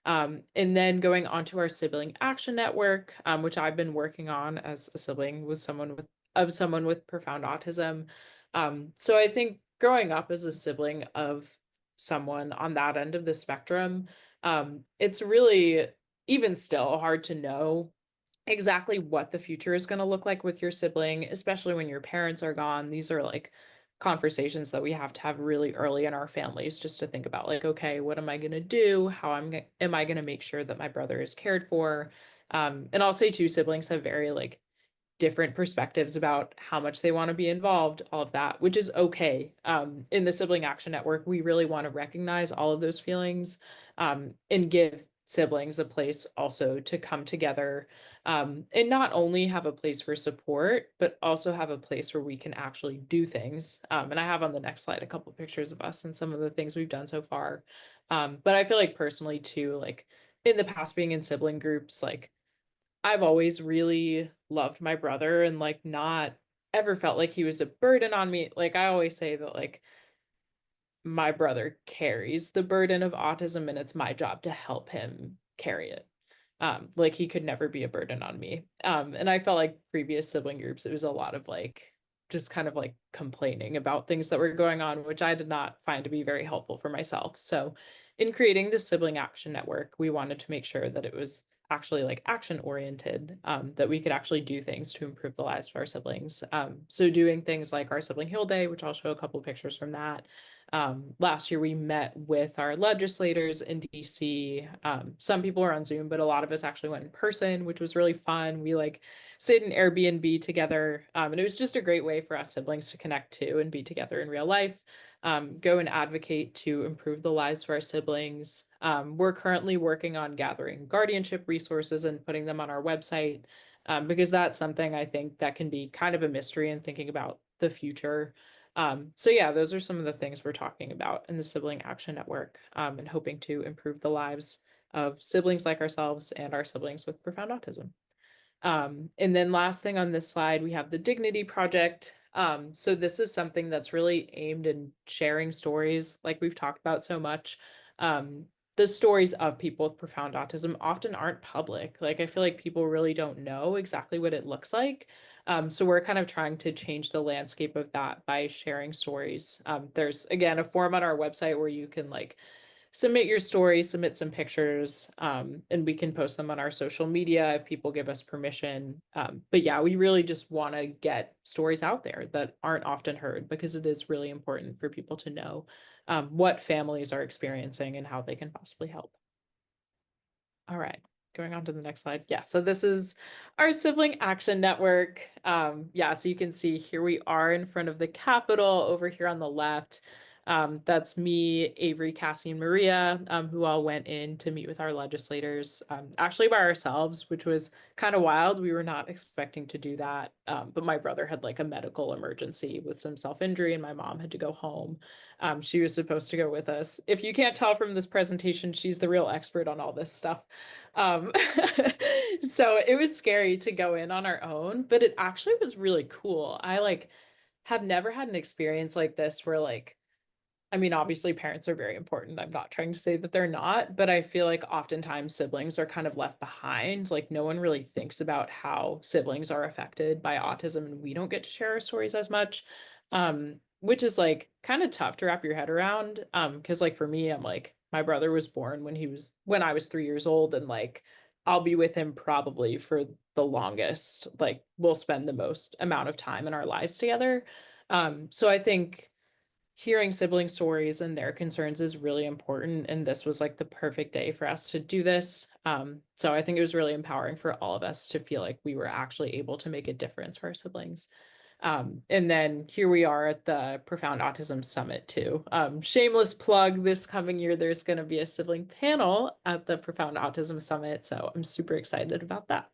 And then going on to our Sibling Action Network, which I've been working on as a sibling with someone with profound autism. So I think growing up as a sibling of someone on that end of the spectrum, it's really even still hard to know exactly what the future is going to look like with your sibling, especially when your parents are gone. These are like conversations that we have to have really early in our families just to think about like, okay, what am I going to do? Am I going to make sure that my brother is cared for? And I'll say too, siblings have very like different perspectives about how much they want to be involved, all of that, which is okay. In the Sibling Action Network, we really want to recognize all of those feelings and give siblings a place also to come together and not only have a place for support, but also have a place where we can actually do things. And I have on the next slide a couple of pictures of us and some of the things we've done so far. But I feel like personally too, like in the past being in sibling groups, like I've always really loved my brother and like not ever felt like he was a burden on me. Like I always say that like my brother carries the burden of autism and it's my job to help him carry it. Like he could never be a burden on me. And I felt like previous sibling groups, it was a lot of like just kind of like complaining about things that were going on, which I did not find to be very helpful for myself. So in creating the Sibling Action Network, we wanted to make sure that it was actually like action oriented, that we could actually do things to improve the lives of our siblings. So doing things like our Sibling Hill Day, which I'll show a couple of pictures from that. Last year we met with our legislators in DC. Some people were on Zoom, but a lot of us actually went in person, which was really fun. We like stayed in Airbnb together. And it was just a great way for us siblings to connect to and be together in real life. Go and advocate to improve the lives of our siblings. We're currently working on gathering guardianship resources and putting them on our website because that's something I think that can be kind of a mystery in thinking about the future. So yeah, those are some of the things we're talking about in the Sibling Action Network and hoping to improve the lives of siblings like ourselves and our siblings with profound autism. And then last thing on this slide, we have the Dignity Project. So this is something that's really aimed in sharing stories like we've talked about so much. the stories of people with profound autism often aren't public. Like, I feel like people really don't know exactly what it looks like. So we're kind of trying to change the landscape of that by sharing stories. There's, again, a form on our website where you can like submit your story, submit some pictures, and we can post them on our social media if people give us permission. But yeah, we really just want to get stories out there that aren't often heard, because it is really important for people to know what families are experiencing and how they can possibly help. All right, going on to the next slide. Yeah, so this is our Sibling Action Network. Yeah, so you can see here we are in front of the Capitol over here on the left. That's me, Avery, Cassie, and Maria, who all went in to meet with our legislators, actually by ourselves, which was kind of wild. We were not expecting to do that, but my brother had like a medical emergency with some self-injury, and my mom had to go home. She was supposed to go with us. If you can't tell from this presentation, she's the real expert on all this stuff. So it was scary to go in on our own, but it actually was really cool. I like have never had an experience like this where like, I mean, obviously parents are very important. I'm not trying to say that they're not, but I feel like oftentimes siblings are kind of left behind. Like no one really thinks about how siblings are affected by autism, and we don't get to share our stories as much. Which is like kind of tough to wrap your head around. Because like for me, I'm like, my brother was born when I was 3 years old, and like I'll be with him probably for the longest. Like we'll spend the most amount of time in our lives together. So I think hearing sibling stories and their concerns is really important, and this was like the perfect day for us to do this. So I think it was really empowering for all of us to feel like we were actually able to make a difference for our siblings. And then here we are at the Profound Autism Summit too. Shameless plug, this coming year there's going to be a sibling panel at the Profound Autism Summit, so I'm super excited about that.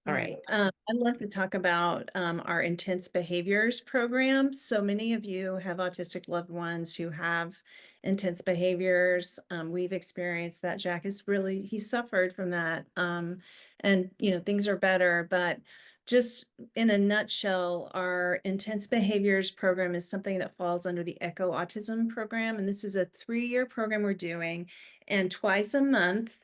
All right. I'd love to talk about our intense behaviors program. So many of you have autistic loved ones who have intense behaviors. We've experienced that. Jack is really, he suffered from that. And, you know, things are better, but just in a nutshell, our intense behaviors program is something that falls under the ECHO Autism program. And this is a 3-year program we're doing. And twice a month,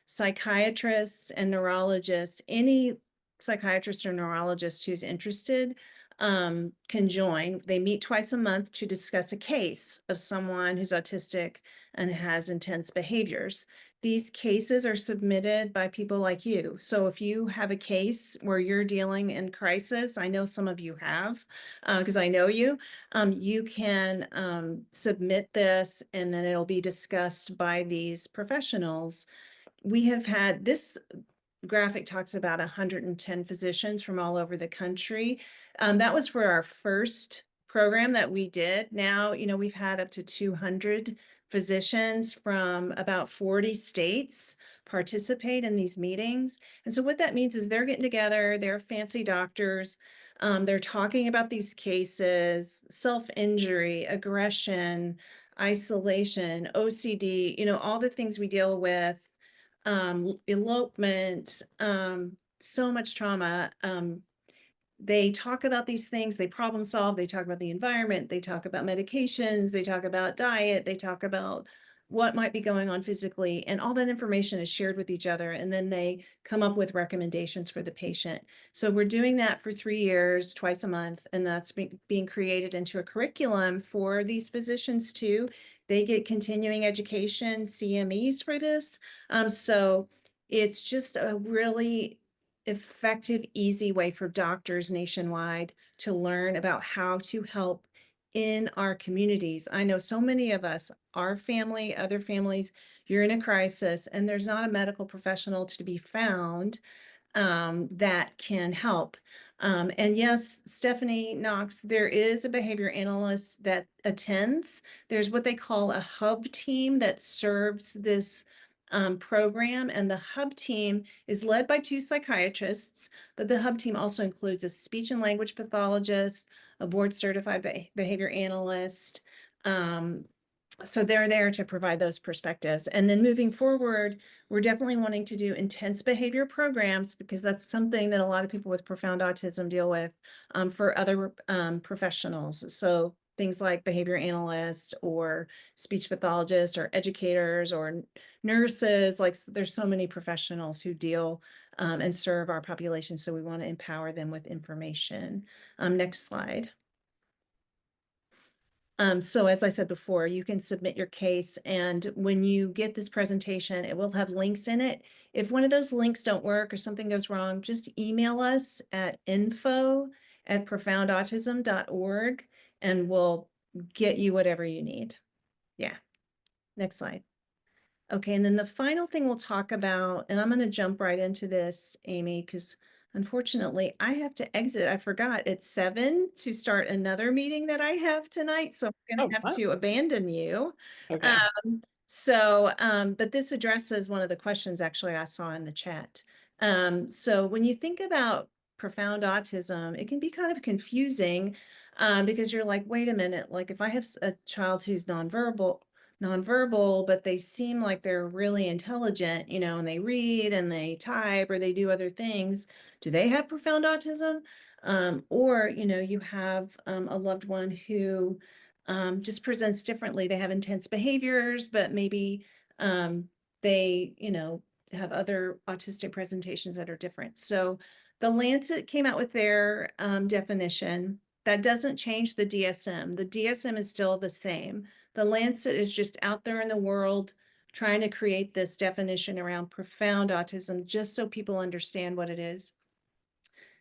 psychiatrists and neurologists, any psychiatrist or neurologist who's interested can join. They meet twice a month to discuss a case of someone who's autistic and has intense behaviors. These cases are submitted by people like you. So if you have a case where you're dealing in crisis, I know some of you have, because I know you, you can submit this, and then it'll be discussed by these professionals. We have had this graphic talks about 110 physicians from all over the country. That was for our first program that we did. Now, you know, we've had up to 200 physicians from about 40 states participate in these meetings. And so what that means is they're getting together, they're fancy doctors, they're talking about these cases, self-injury, aggression, isolation, OCD, you know, all the things we deal with, elopement, so much trauma. They talk about these things, they problem solve, they talk about the environment, they talk about medications, they talk about diet, they talk about what might be going on physically, and all that information is shared with each other, and then they come up with recommendations for the patient. So we're doing that for 3 years, twice a month, and that's being created into a curriculum for these physicians too. They get continuing education, CMEs for this. So it's just a really effective, easy way for doctors nationwide to learn about how to help in our communities. I know so many of us, our family, other families, you're in a crisis and there's not a medical professional to be found that can help. And yes, Stephanie Knox, there is a behavior analyst that attends. There's what they call a hub team that serves this program, and the hub team is led by 2 psychiatrists, but the hub team also includes a speech and language pathologist, a board certified behavior analyst. So they're there to provide those perspectives. And then moving forward, we're definitely wanting to do intense behavior programs, because that's something that a lot of people with profound autism deal with, for other professionals. So things like behavior analysts or speech pathologists or educators or nurses. Like there's so many professionals who deal and serve our population. So we want to empower them with information. Next slide. So as I said before, you can submit your case, and when you get this presentation, it will have links in it. If one of those links don't work or something goes wrong, just email us at info@profoundautism.org and we'll get you whatever you need. Yeah. Next slide. Okay, and then the final thing we'll talk about, and I'm going to jump right into this, Amy, because unfortunately I have to exit. I forgot it's 7 to start another meeting that I have tonight, so I'm going to have to abandon you. Okay. But this addresses one of the questions actually I saw in the chat. So when you think about profound autism, it can be kind of confusing because you're like, wait a minute, like if I have a child who's nonverbal, but they seem like they're really intelligent, you know, and they read and they type or they do other things. Do they have profound autism? Or, you know, you have a loved one who just presents differently. They have intense behaviors, but maybe they, you know, have other autistic presentations that are different. So the Lancet came out with their definition. That doesn't change the DSM. The DSM is still the same. The Lancet is just out there in the world trying to create this definition around profound autism, just so people understand what it is.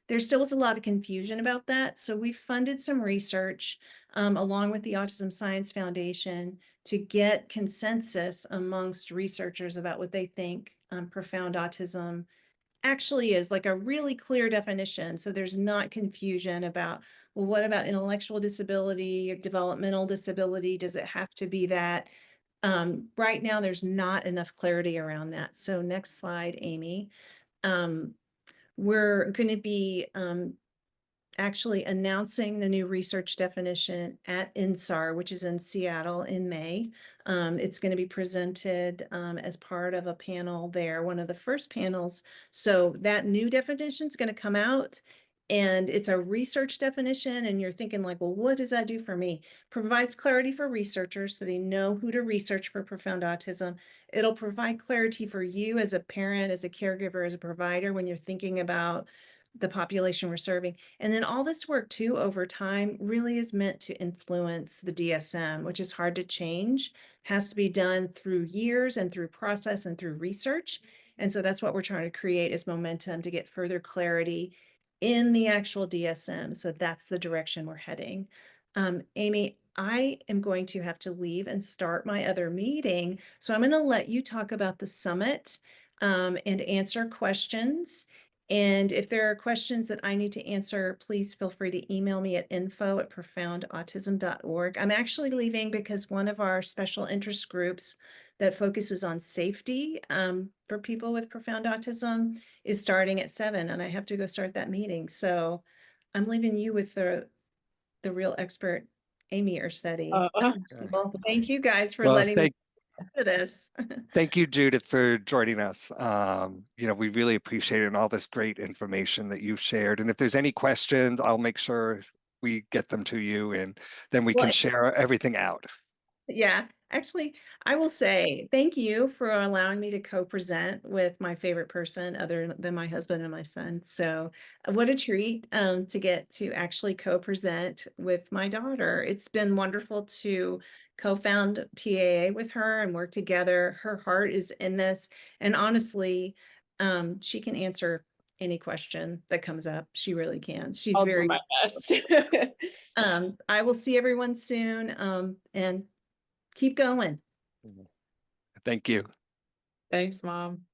There still was a lot of confusion about that. So we funded some research along with the Autism Science Foundation to get consensus amongst researchers about what they think profound autism actually is, like a really clear definition. So there's not confusion about, well, what about intellectual disability or developmental disability? Does it have to be that? Right now, there's not enough clarity around that. So next slide, Amy. We're going to be actually announcing the new research definition at INSAR, which is in Seattle in May. It's going to be presented as part of a panel there, one of the first panels. So that new definition is going to come out, and it's a research definition. And you're thinking like, well, what does that do for me? Provides clarity for researchers so they know who to research for profound autism. It'll provide clarity for you as a parent, as a caregiver, as a provider when you're thinking about the population we're serving. And then all this work too over time really is meant to influence the DSM, which is hard to change, has to be done through years and through process and through research. And so that's what we're trying to create is momentum to get further clarity in the actual DSM. So that's the direction we're heading. Amy, I am going to have to leave and start my other meeting. So I'm going to let you talk about the summit and answer questions. And if there are questions that I need to answer, please feel free to email me at info@profoundautism.org. I'm actually leaving because one of our special interest groups that focuses on safety for people with profound autism is starting at 7, and I have to go start that meeting. So I'm leaving you with the real expert, Amy Ursetti. Well, thank you guys for letting me do this. Thank you, Judith, for joining us. You know, we really appreciate it and all this great information that you've shared. And if there's any questions, I'll make sure we get them to you, and then we can share everything out. Yeah, actually, I will say thank you for allowing me to co-present with my favorite person other than my husband and my son. So what a treat to get to actually co-present with my daughter. It's been wonderful to co-found PAA with her and work together. Her heart is in this. And honestly, she can answer any question that comes up. She really can. She's I'll very do my best. I will see everyone soon and keep going. Thank you. Thanks, Mom.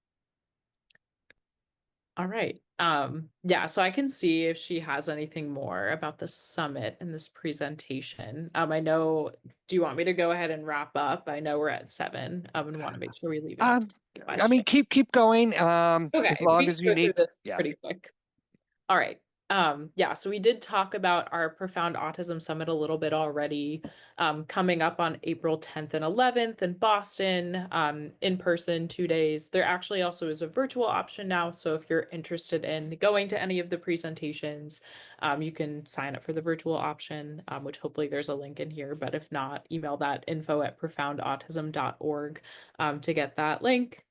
All right. Yeah, so I can see if she has anything more about the summit and this presentation. I know, do you want me to go ahead and wrap up? I know we're at 7 and want to make sure we leave enough I mean, keep going. Okay, As long we as can you go through need. this Yeah. pretty quick. All right. Yeah, so we did talk about our Profound Autism Summit a little bit already, coming up on April 10th and 11th in Boston, in person, 2 days. There actually also is a virtual option now, so if you're interested in going to any of the presentations, you can sign up for the virtual option, which hopefully there's a link in here, but if not, email that info@profoundautism.org to get that link.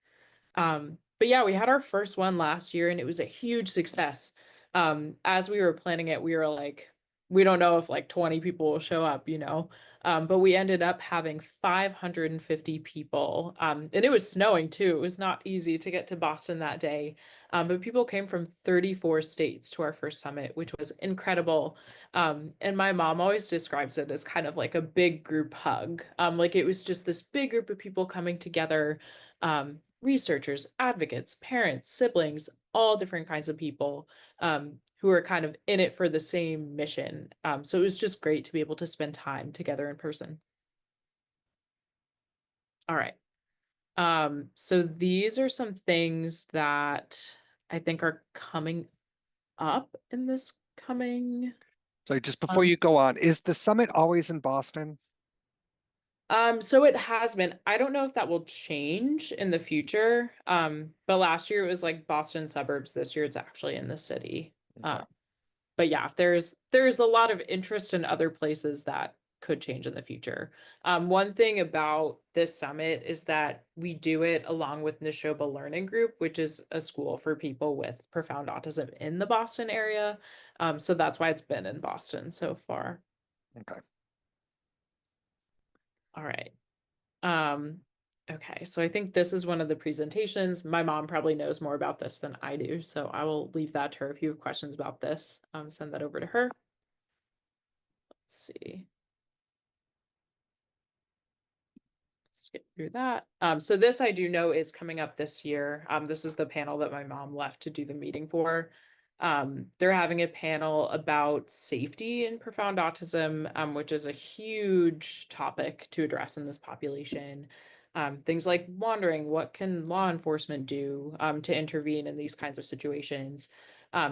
But yeah, we had our first one last year and it was a huge success. As we were planning it, we were like, we don't know if like 20 people will show up, but we ended up having 550 people. And it was snowing too. It was not easy to get to Boston that day. But people came from 34 states to our first summit, which was incredible. And my mom always describes it as kind of like a big group hug. Like it was just this big group of people coming together. Researchers, advocates, parents, siblings, all different kinds of people who are kind of in it for the same mission. So it was just great to be able to spend time together in person. All right. So these are some things that I think are coming up in this coming. So just before you go on, is the summit always in Boston? So it has been. I don't know if that will change in the future. But last year it was like Boston suburbs. This year it's actually in the city. Okay. But yeah, there's a lot of interest in other places that could change in the future. One thing about this summit is that we do it along with Neshoba Learning Group, which is a school for people with profound autism in the Boston area. So that's why it's been in Boston so far. Okay. All right. Okay, so I think this is one of the presentations. My mom probably knows more about this than I do, so I will leave that to her. If you have questions about this, send that over to her. Let's see. Skip through that. So this I do know is coming up this year. This is the panel that my mom left to do the meeting for. They're having a panel about safety in profound autism, which is a huge topic to address in this population. Things like wandering, what can law enforcement do to intervene in these kinds of situations?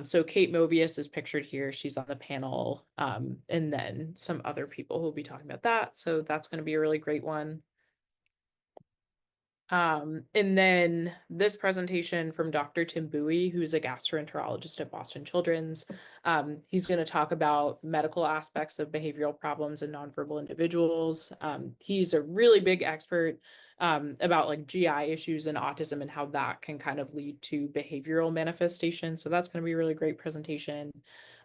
So Kate Movius is pictured here. She's on the panel, and then some other people who will be talking about that. So that's going to be a really great one. And then this presentation from Dr. Tim Bowie, who's a gastroenterologist at Boston Children's. He's going to talk about medical aspects of behavioral problems in nonverbal individuals. He's a really big expert about like GI issues and autism and how that can kind of lead to behavioral manifestations. So that's going to be a really great presentation.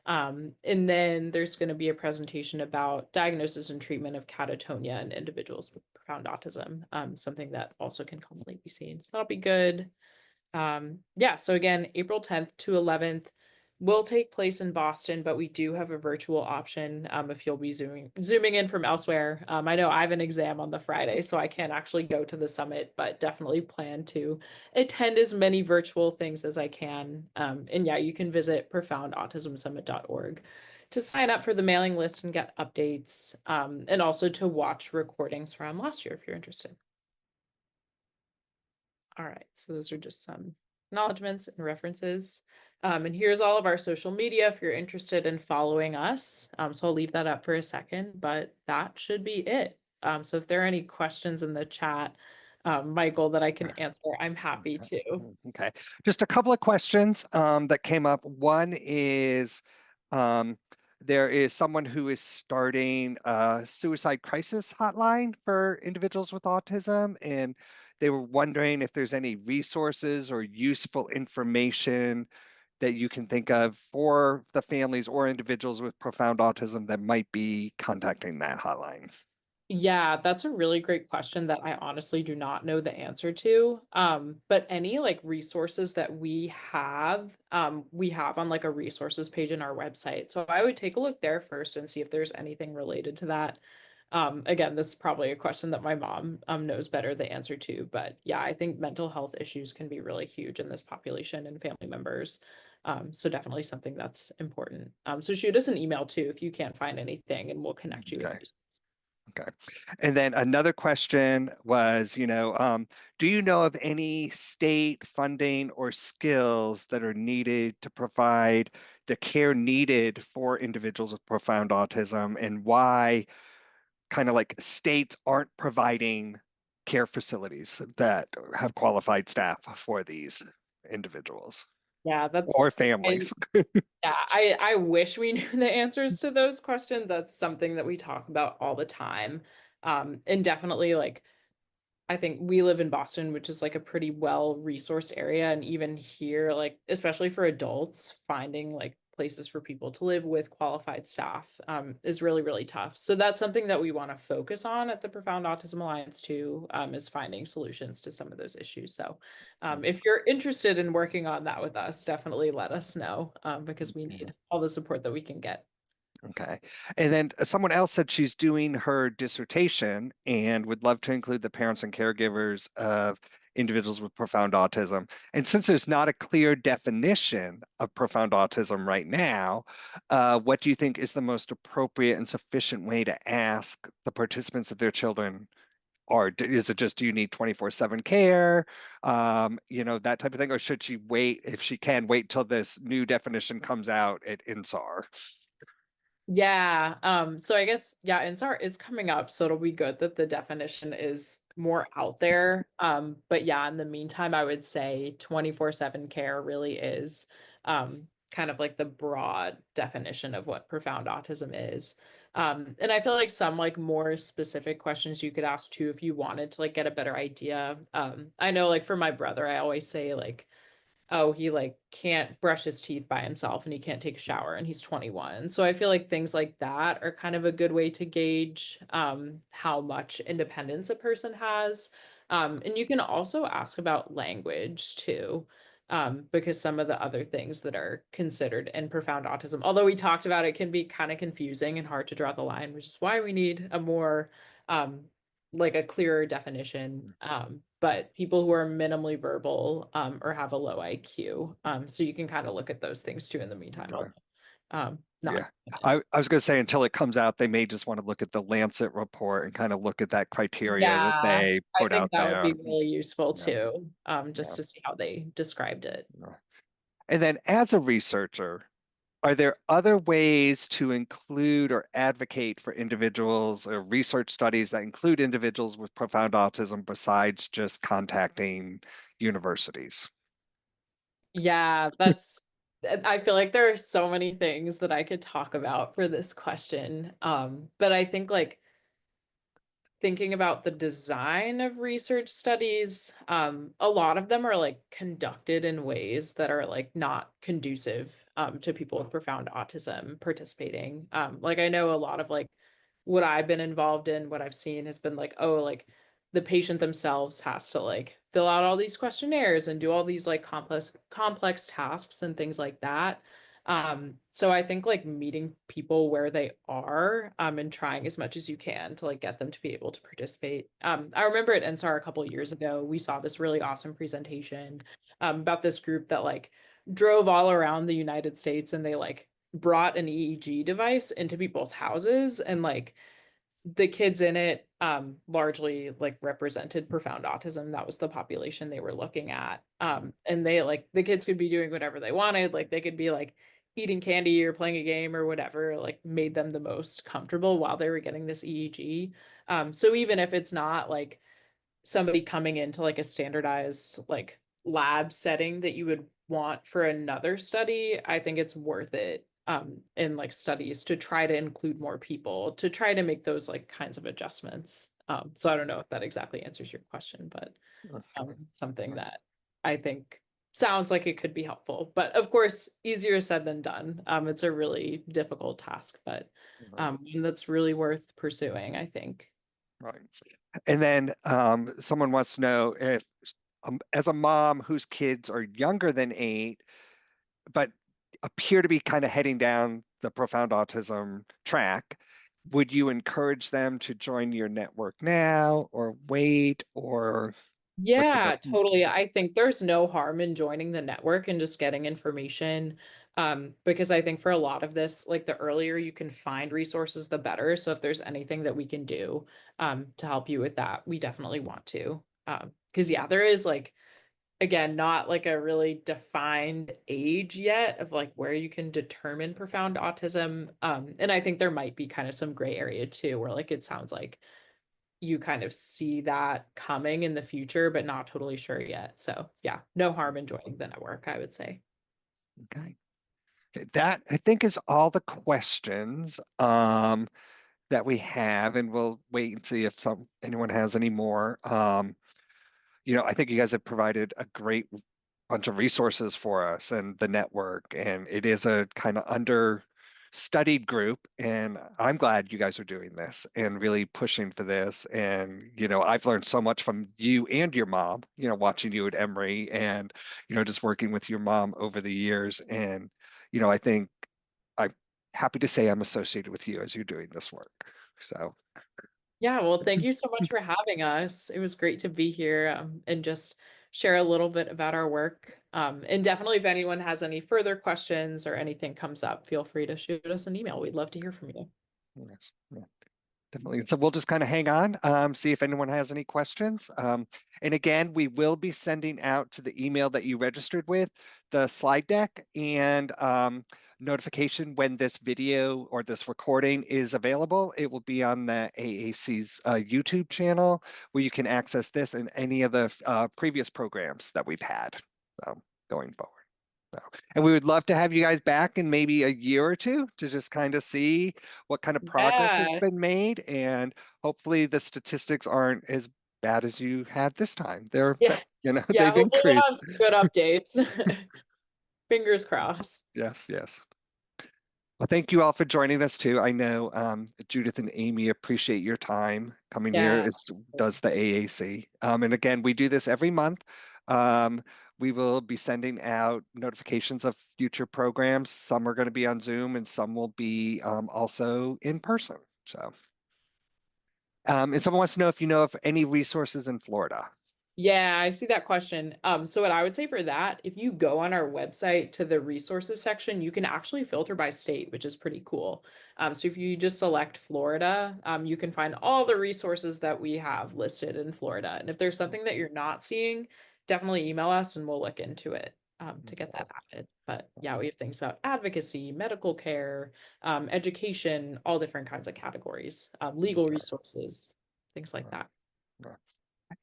And then there's going to be a presentation about diagnosis and treatment of catatonia in individuals with profound autism, something that also can commonly be seen. So that'll be good. Yeah, so again, April 10th to 11th will take place in Boston, but we do have a virtual option if you'll be zooming in from elsewhere. I know I have an exam on the Friday, so I can't actually go to the summit, but definitely plan to attend as many virtual things as I can. And yeah, you can visit profoundautismsummit.org to sign up for the mailing list and get updates, and also to watch recordings from last year if you're interested. All right, so those are just some acknowledgements and references. And here's all of our social media if you're interested in following us. So I'll leave that up for a second, but that should be it. So if there are any questions in the chat, Michael, that I can answer, I'm happy to. Okay, just a couple of questions that came up. One is there is someone who is starting a suicide crisis hotline for individuals with autism, and they were wondering if there's any resources or useful information that you can think of for the families or individuals with profound autism that might be contacting that hotline. Yeah, that's a really great question that I honestly do not know the answer to. But any like resources that we have on like a resources page in our website. So I would take a look there first and see if there's anything related to that. Again, this is probably a question that my mom knows better the answer to, but yeah, I think mental health issues can be really huge in this population and family members. So definitely something that's important. So shoot us an email too if you can't find anything, and we'll connect you with Okay. resources. Okay. And then another question was, do you know of any state funding or skills that are needed to provide the care needed for individuals with profound autism, and why kind of like states aren't providing care facilities that have qualified staff for these individuals Yeah, or I, families? yeah, I wish we knew the answers to those questions. That's something that we talk about all the time. And definitely like I think we live in Boston, which is like a pretty well-resourced area. And even here, like, especially for adults, finding like places for people to live with qualified staff is really, really tough. So that's something that we want to focus on at the Profound Autism Alliance too, is finding solutions to some of those issues. So if you're interested in working on that with us, definitely let us know because we need all the support that we can get. Okay. And then someone else said she's doing her dissertation and would love to include the parents and caregivers of individuals with profound autism. And since there's not a clear definition of profound autism right now, what do you think is the most appropriate and sufficient way to ask the participants if their children are? Is it just, do you need 24/7 care? That type of thing, or should she wait, if she can, wait till this new definition comes out at INSAR? Yeah. So I guess, yeah, NSAR is coming up, so it'll be good that the definition is more out there. But yeah, in the meantime, I would say 24/7 care really is kind of like the broad definition of what profound autism is. And I feel like some like more specific questions you could ask too if you wanted to like get a better idea. I know like for my brother, I always say like, oh, he like can't brush his teeth by himself and he can't take a shower and he's 21. So I feel like things like that are kind of a good way to gauge how much independence a person has. And you can also ask about language too, because some of the other things that are considered in profound autism, although we talked about it, can be kind of confusing and hard to draw the line, which is why we need a more like a clearer definition. But people who are minimally verbal or have a low IQ. So you can kind of look at those things too in the meantime. Okay. Not Yeah, I was going to say, until it comes out, they may just want to look at the Lancet report and kind of look at that criteria that yeah, they I put think out that would there. be really useful Yeah, too, just yeah. to see how they described it. And then as a researcher, are there other ways to include or advocate for individuals or research studies that include individuals with profound autism besides just contacting universities? Yeah, I feel like there are so many things that I could talk about for this question. But I think like thinking about the design of research studies, a lot of them are like conducted in ways that are like not conducive to people with profound autism participating. Like I know a lot of like what I've been involved in, what I've seen has been like, oh, like the patient themselves has to like fill out all these questionnaires and do all these like complex tasks and things like that. So I think like meeting people where they are, and trying as much as you can to like get them to be able to participate. I remember at NSAR a couple of years ago, we saw this really awesome presentation, about this group that like drove all around the United States and they like brought an EEG device into people's houses, and like the kids in it largely like represented profound autism. That was the population they were looking at. And they like the kids could be doing whatever they wanted. Like they could be like eating candy or playing a game or whatever, like made them the most comfortable while they were getting this EEG. So even if it's not like somebody coming into like a standardized like lab setting that you would want for another study, I think it's worth it in like studies to try to include more people, to try to make those like kinds of adjustments. So I don't know if that exactly answers your question, but something that I think sounds like it could be helpful. But of course, easier said than done. It's a really difficult task, but one that's really worth pursuing, I think. Right. And then someone wants to know if, as a mom whose kids are younger than 8, but appear to be kind of heading down the profound autism track, would you encourage them to join your network now or wait, or what's the Yeah, best? totally. I think there's no harm in joining the network and just getting information. Because I think for a lot of this, like the earlier you can find resources, the better. So if there's anything that we can do to help you with that, we definitely want to. Because yeah, there is like, again, not like a really defined age yet of like where you can determine profound autism. And I think there might be kind of some gray area too, where like it sounds like you kind of see that coming in the future, but not totally sure yet. So yeah, no harm in joining the network, I would say. Okay. That I think is all the questions that we have, and we'll wait and see if anyone has any more. I think you guys have provided a great bunch of resources for us and the network, and it is a kind of understudied group, and I'm glad you guys are doing this and really pushing for this. And I've learned so much from you and your mom, watching you at Emory, and just working with your mom over the years. And I think I'm happy to say I'm associated with you as you're doing this work. So Yeah, well, thank you so much for having us. It was great to be here and just share a little bit about our work. And definitely, if anyone has any further questions or anything comes up, feel free to shoot us an email. We'd love to hear from you. yes, yeah. Definitely. So we'll just kind of hang on, see if anyone has any questions. And again, we will be sending out to the email that you registered with the slide deck and notification when this video or this recording is available. It will be on the AAC's YouTube channel where you can access this and any of the previous programs that we've had going forward. And we would love to have you guys back in maybe a year or two to just kind of see what kind of progress has Yeah. been made. And hopefully the statistics aren't as bad as you had this time. They're, Yeah. Yeah, they've hopefully we'll increased. have some good updates. Fingers crossed. Yes, yes. Well, thank you all for joining us too. I know Judith and Amy appreciate your time coming here, Yeah. as does the AAC. And again, we do this every month. We will be sending out notifications of future programs. Some are going to be on Zoom and some will be also in person. So, and someone wants to know if you know of any resources in Florida. Yeah, I see that question. So what I would say for that, if you go on our website to the resources section, you can actually filter by state, which is pretty cool. So if you just select Florida, you can find all the resources that we have listed in Florida. And if there's something that you're not seeing, definitely email us and we'll look into it to get that added. But yeah, we have things about advocacy, medical care, education, all different kinds of categories, legal resources, things like that.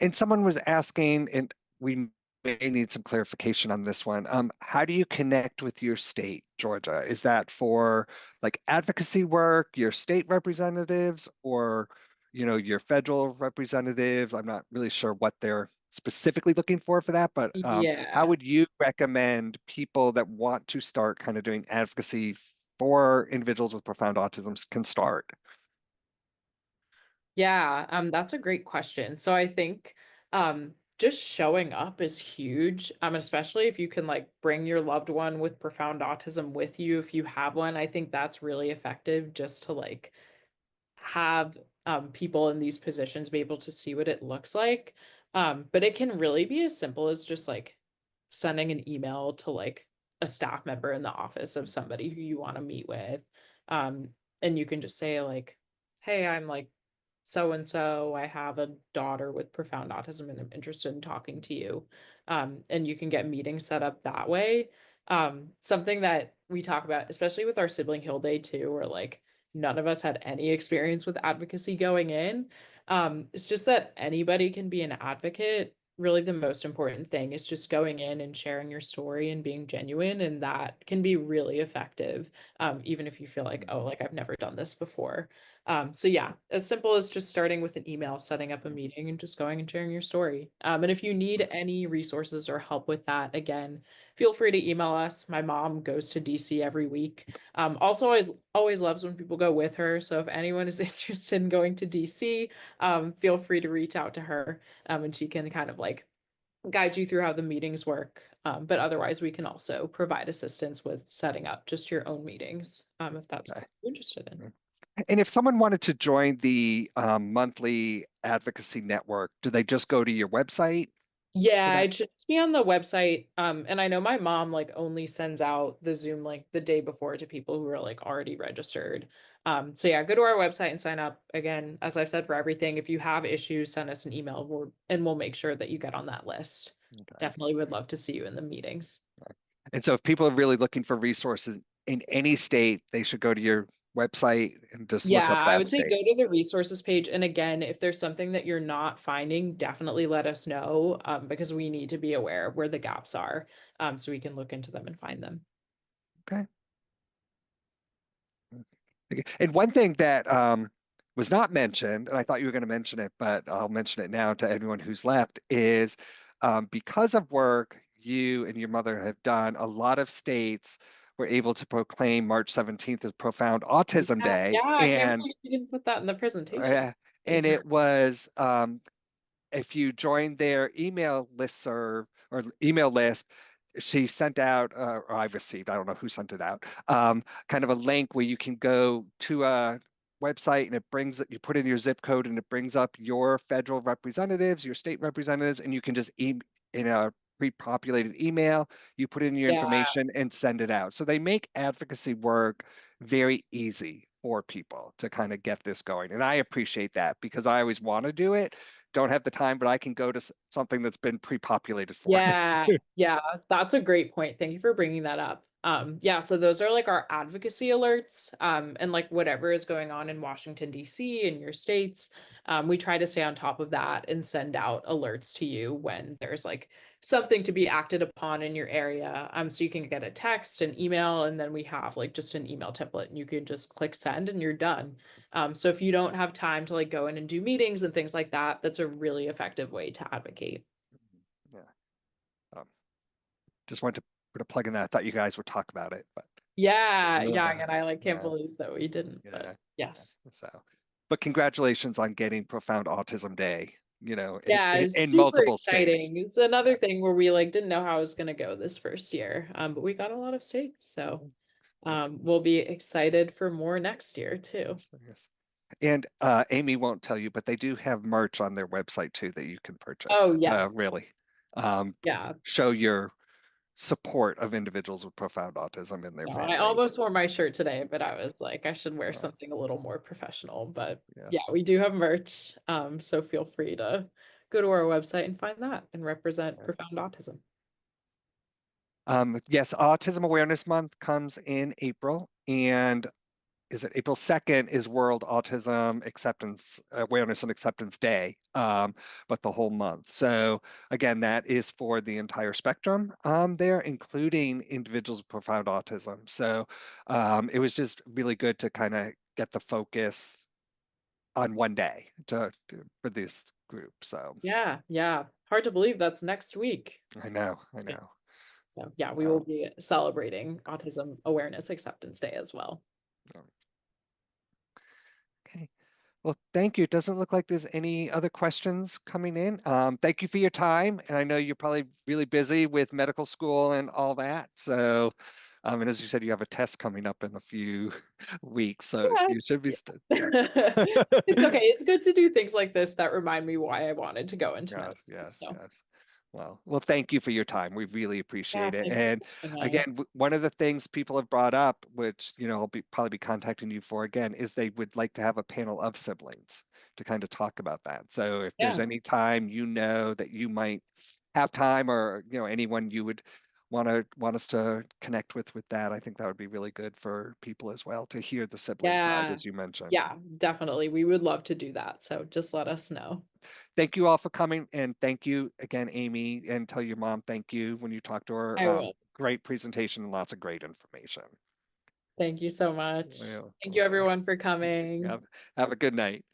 And someone was asking, and we may need some clarification on this one. How do you connect with your state, Georgia? Is that for like advocacy work, your state representatives, or your federal representatives? I'm not really sure what they're specifically looking for that, but how Yeah. would you recommend people that want to start kind of doing advocacy for individuals with profound autism can start? Yeah, that's a great question. So I think just showing up is huge. Especially if you can like bring your loved one with profound autism with you if you have one. I think that's really effective just to like have people in these positions be able to see what it looks like. But it can really be as simple as just like sending an email to like a staff member in the office of somebody who you want to meet with. And you can just say like, hey, I'm like so and so, I have a daughter with profound autism and I'm interested in talking to you. And you can get meetings set up that way. Something that we talk about, especially with our sibling Hill Day too, where like none of us had any experience with advocacy going in. It's just that anybody can be an advocate. Really, the most important thing is just going in and sharing your story and being genuine, and that can be really effective, even if you feel like, oh, like I've never done this before. So yeah, as simple as just starting with an email, setting up a meeting, and just going and sharing your story. And if you need any resources or help with that, again, feel free to email us. My mom goes to DC every week. Also, always loves when people go with her. So if anyone is interested in going to DC, feel free to reach out to her, and she can kind of like guide you through how the meetings work. But otherwise, we can also provide assistance with setting up just your own meetings, if that's what you're interested in. And if someone wanted to join the monthly advocacy network, do they just go to your website Yeah, that- it should be on the website. And I know my mom like only sends out the Zoom link the day before to people who are like already registered. So yeah, go to our website and sign up. Again, as I've said for everything, if you have issues, send us an email and we'll make sure that you get on that list. Okay. Definitely would love to see you in the meetings. And so if people are really looking for resources in any state, they should go to your website and just look Yeah, up I that would say state. go to the resources page. And again, if there's something that you're not finding, definitely let us know, because we need to be aware of where the gaps are, so we can look into them and find them. Okay. And one thing that was not mentioned, and I thought you were going to mention it, but I'll mention it now to everyone who's left, is because of work you and your mother have done, a lot of states were able to proclaim March 17th as Profound Autism Day. Yeah, I can't And believe you didn't put that in the presentation. it was if you join their email listserv or email list, she sent out, or I received, I don't know who sent it out, kind of a link where you can go to a website and it brings it, you put in your zip code and it brings up your federal representatives, your state representatives, and you can just in a pre-populated email, you put in your Yeah, information and send it out. So they make advocacy work very easy for people to kind of get this going. And I appreciate that because I always want to do it, don't have the time, but I can go to something that's been pre-populated for me. yeah, that's a great point. Thank you for bringing that up. Yeah, so those are like our advocacy alerts, and like whatever is going on in Washington, D.C. in your states, we try to stay on top of that and send out alerts to you when there's like something to be acted upon in your area. So you can get a text, an email, and then we have like just an email template and you can just click send and you're done. So if you don't have time to like go in and do meetings and things like that, that's a really effective way to advocate. Yeah. Just wanted to put a plug in that. I thought you guys would talk about it, but Yeah, again, I like can't yeah, believe that we didn't, yeah. but yes. So, but congratulations on getting Profound Autism Day, Yeah, it's in super multiple states. exciting. It's another thing where we like didn't know how it was gonna go this first year. But we got a lot of states, so we'll be excited for more next year too. Yes. And Amy won't tell you, but they do have merch on their website too that you can purchase Oh to yes. really Yeah. show your support of individuals with profound autism and their No, I families. almost wore my shirt today, but I was like, I should wear something a little more professional. But Yes. yeah, we do have merch. So feel free to go to our website and find that and represent profound autism. Yes, Autism Awareness Month comes in April, and is it April 2nd is World Autism Acceptance Awareness and Acceptance Day, but the whole month. So again, that is for the entire spectrum there, including individuals with profound autism. So it was just really good to kind of get the focus on one day for this group. So Yeah. Hard to believe that's next week. I know. So yeah, we will be celebrating Autism Awareness Acceptance Day as well. Okay. Well, thank you. It doesn't look like there's any other questions coming in. Thank you for your time. And I know you're probably really busy with medical school and all that. So, and as you said, you have a test coming up in a few weeks. So you should be. It's okay. It's good to do things like this that remind me why I wanted to go into medicine. Yes. So. Well, thank you for your time. We really appreciate it. thank And you. again, one of the things people have brought up, which I'll probably be contacting you for again, is they would like to have a panel of siblings to kind of talk about that. So if there's any time that you might have time, or anyone you would want us to connect with that, I think that would be really good for people as well to hear the sibling side, as you mentioned. Yeah, definitely. We would love to do that. So just let us know. Thank you all for coming, and thank you again, Amy, and tell your mom thank you when you talk to her. I will. Great presentation and lots of great information. Thank you so much. Yeah. Thank you everyone for coming. Have a good night.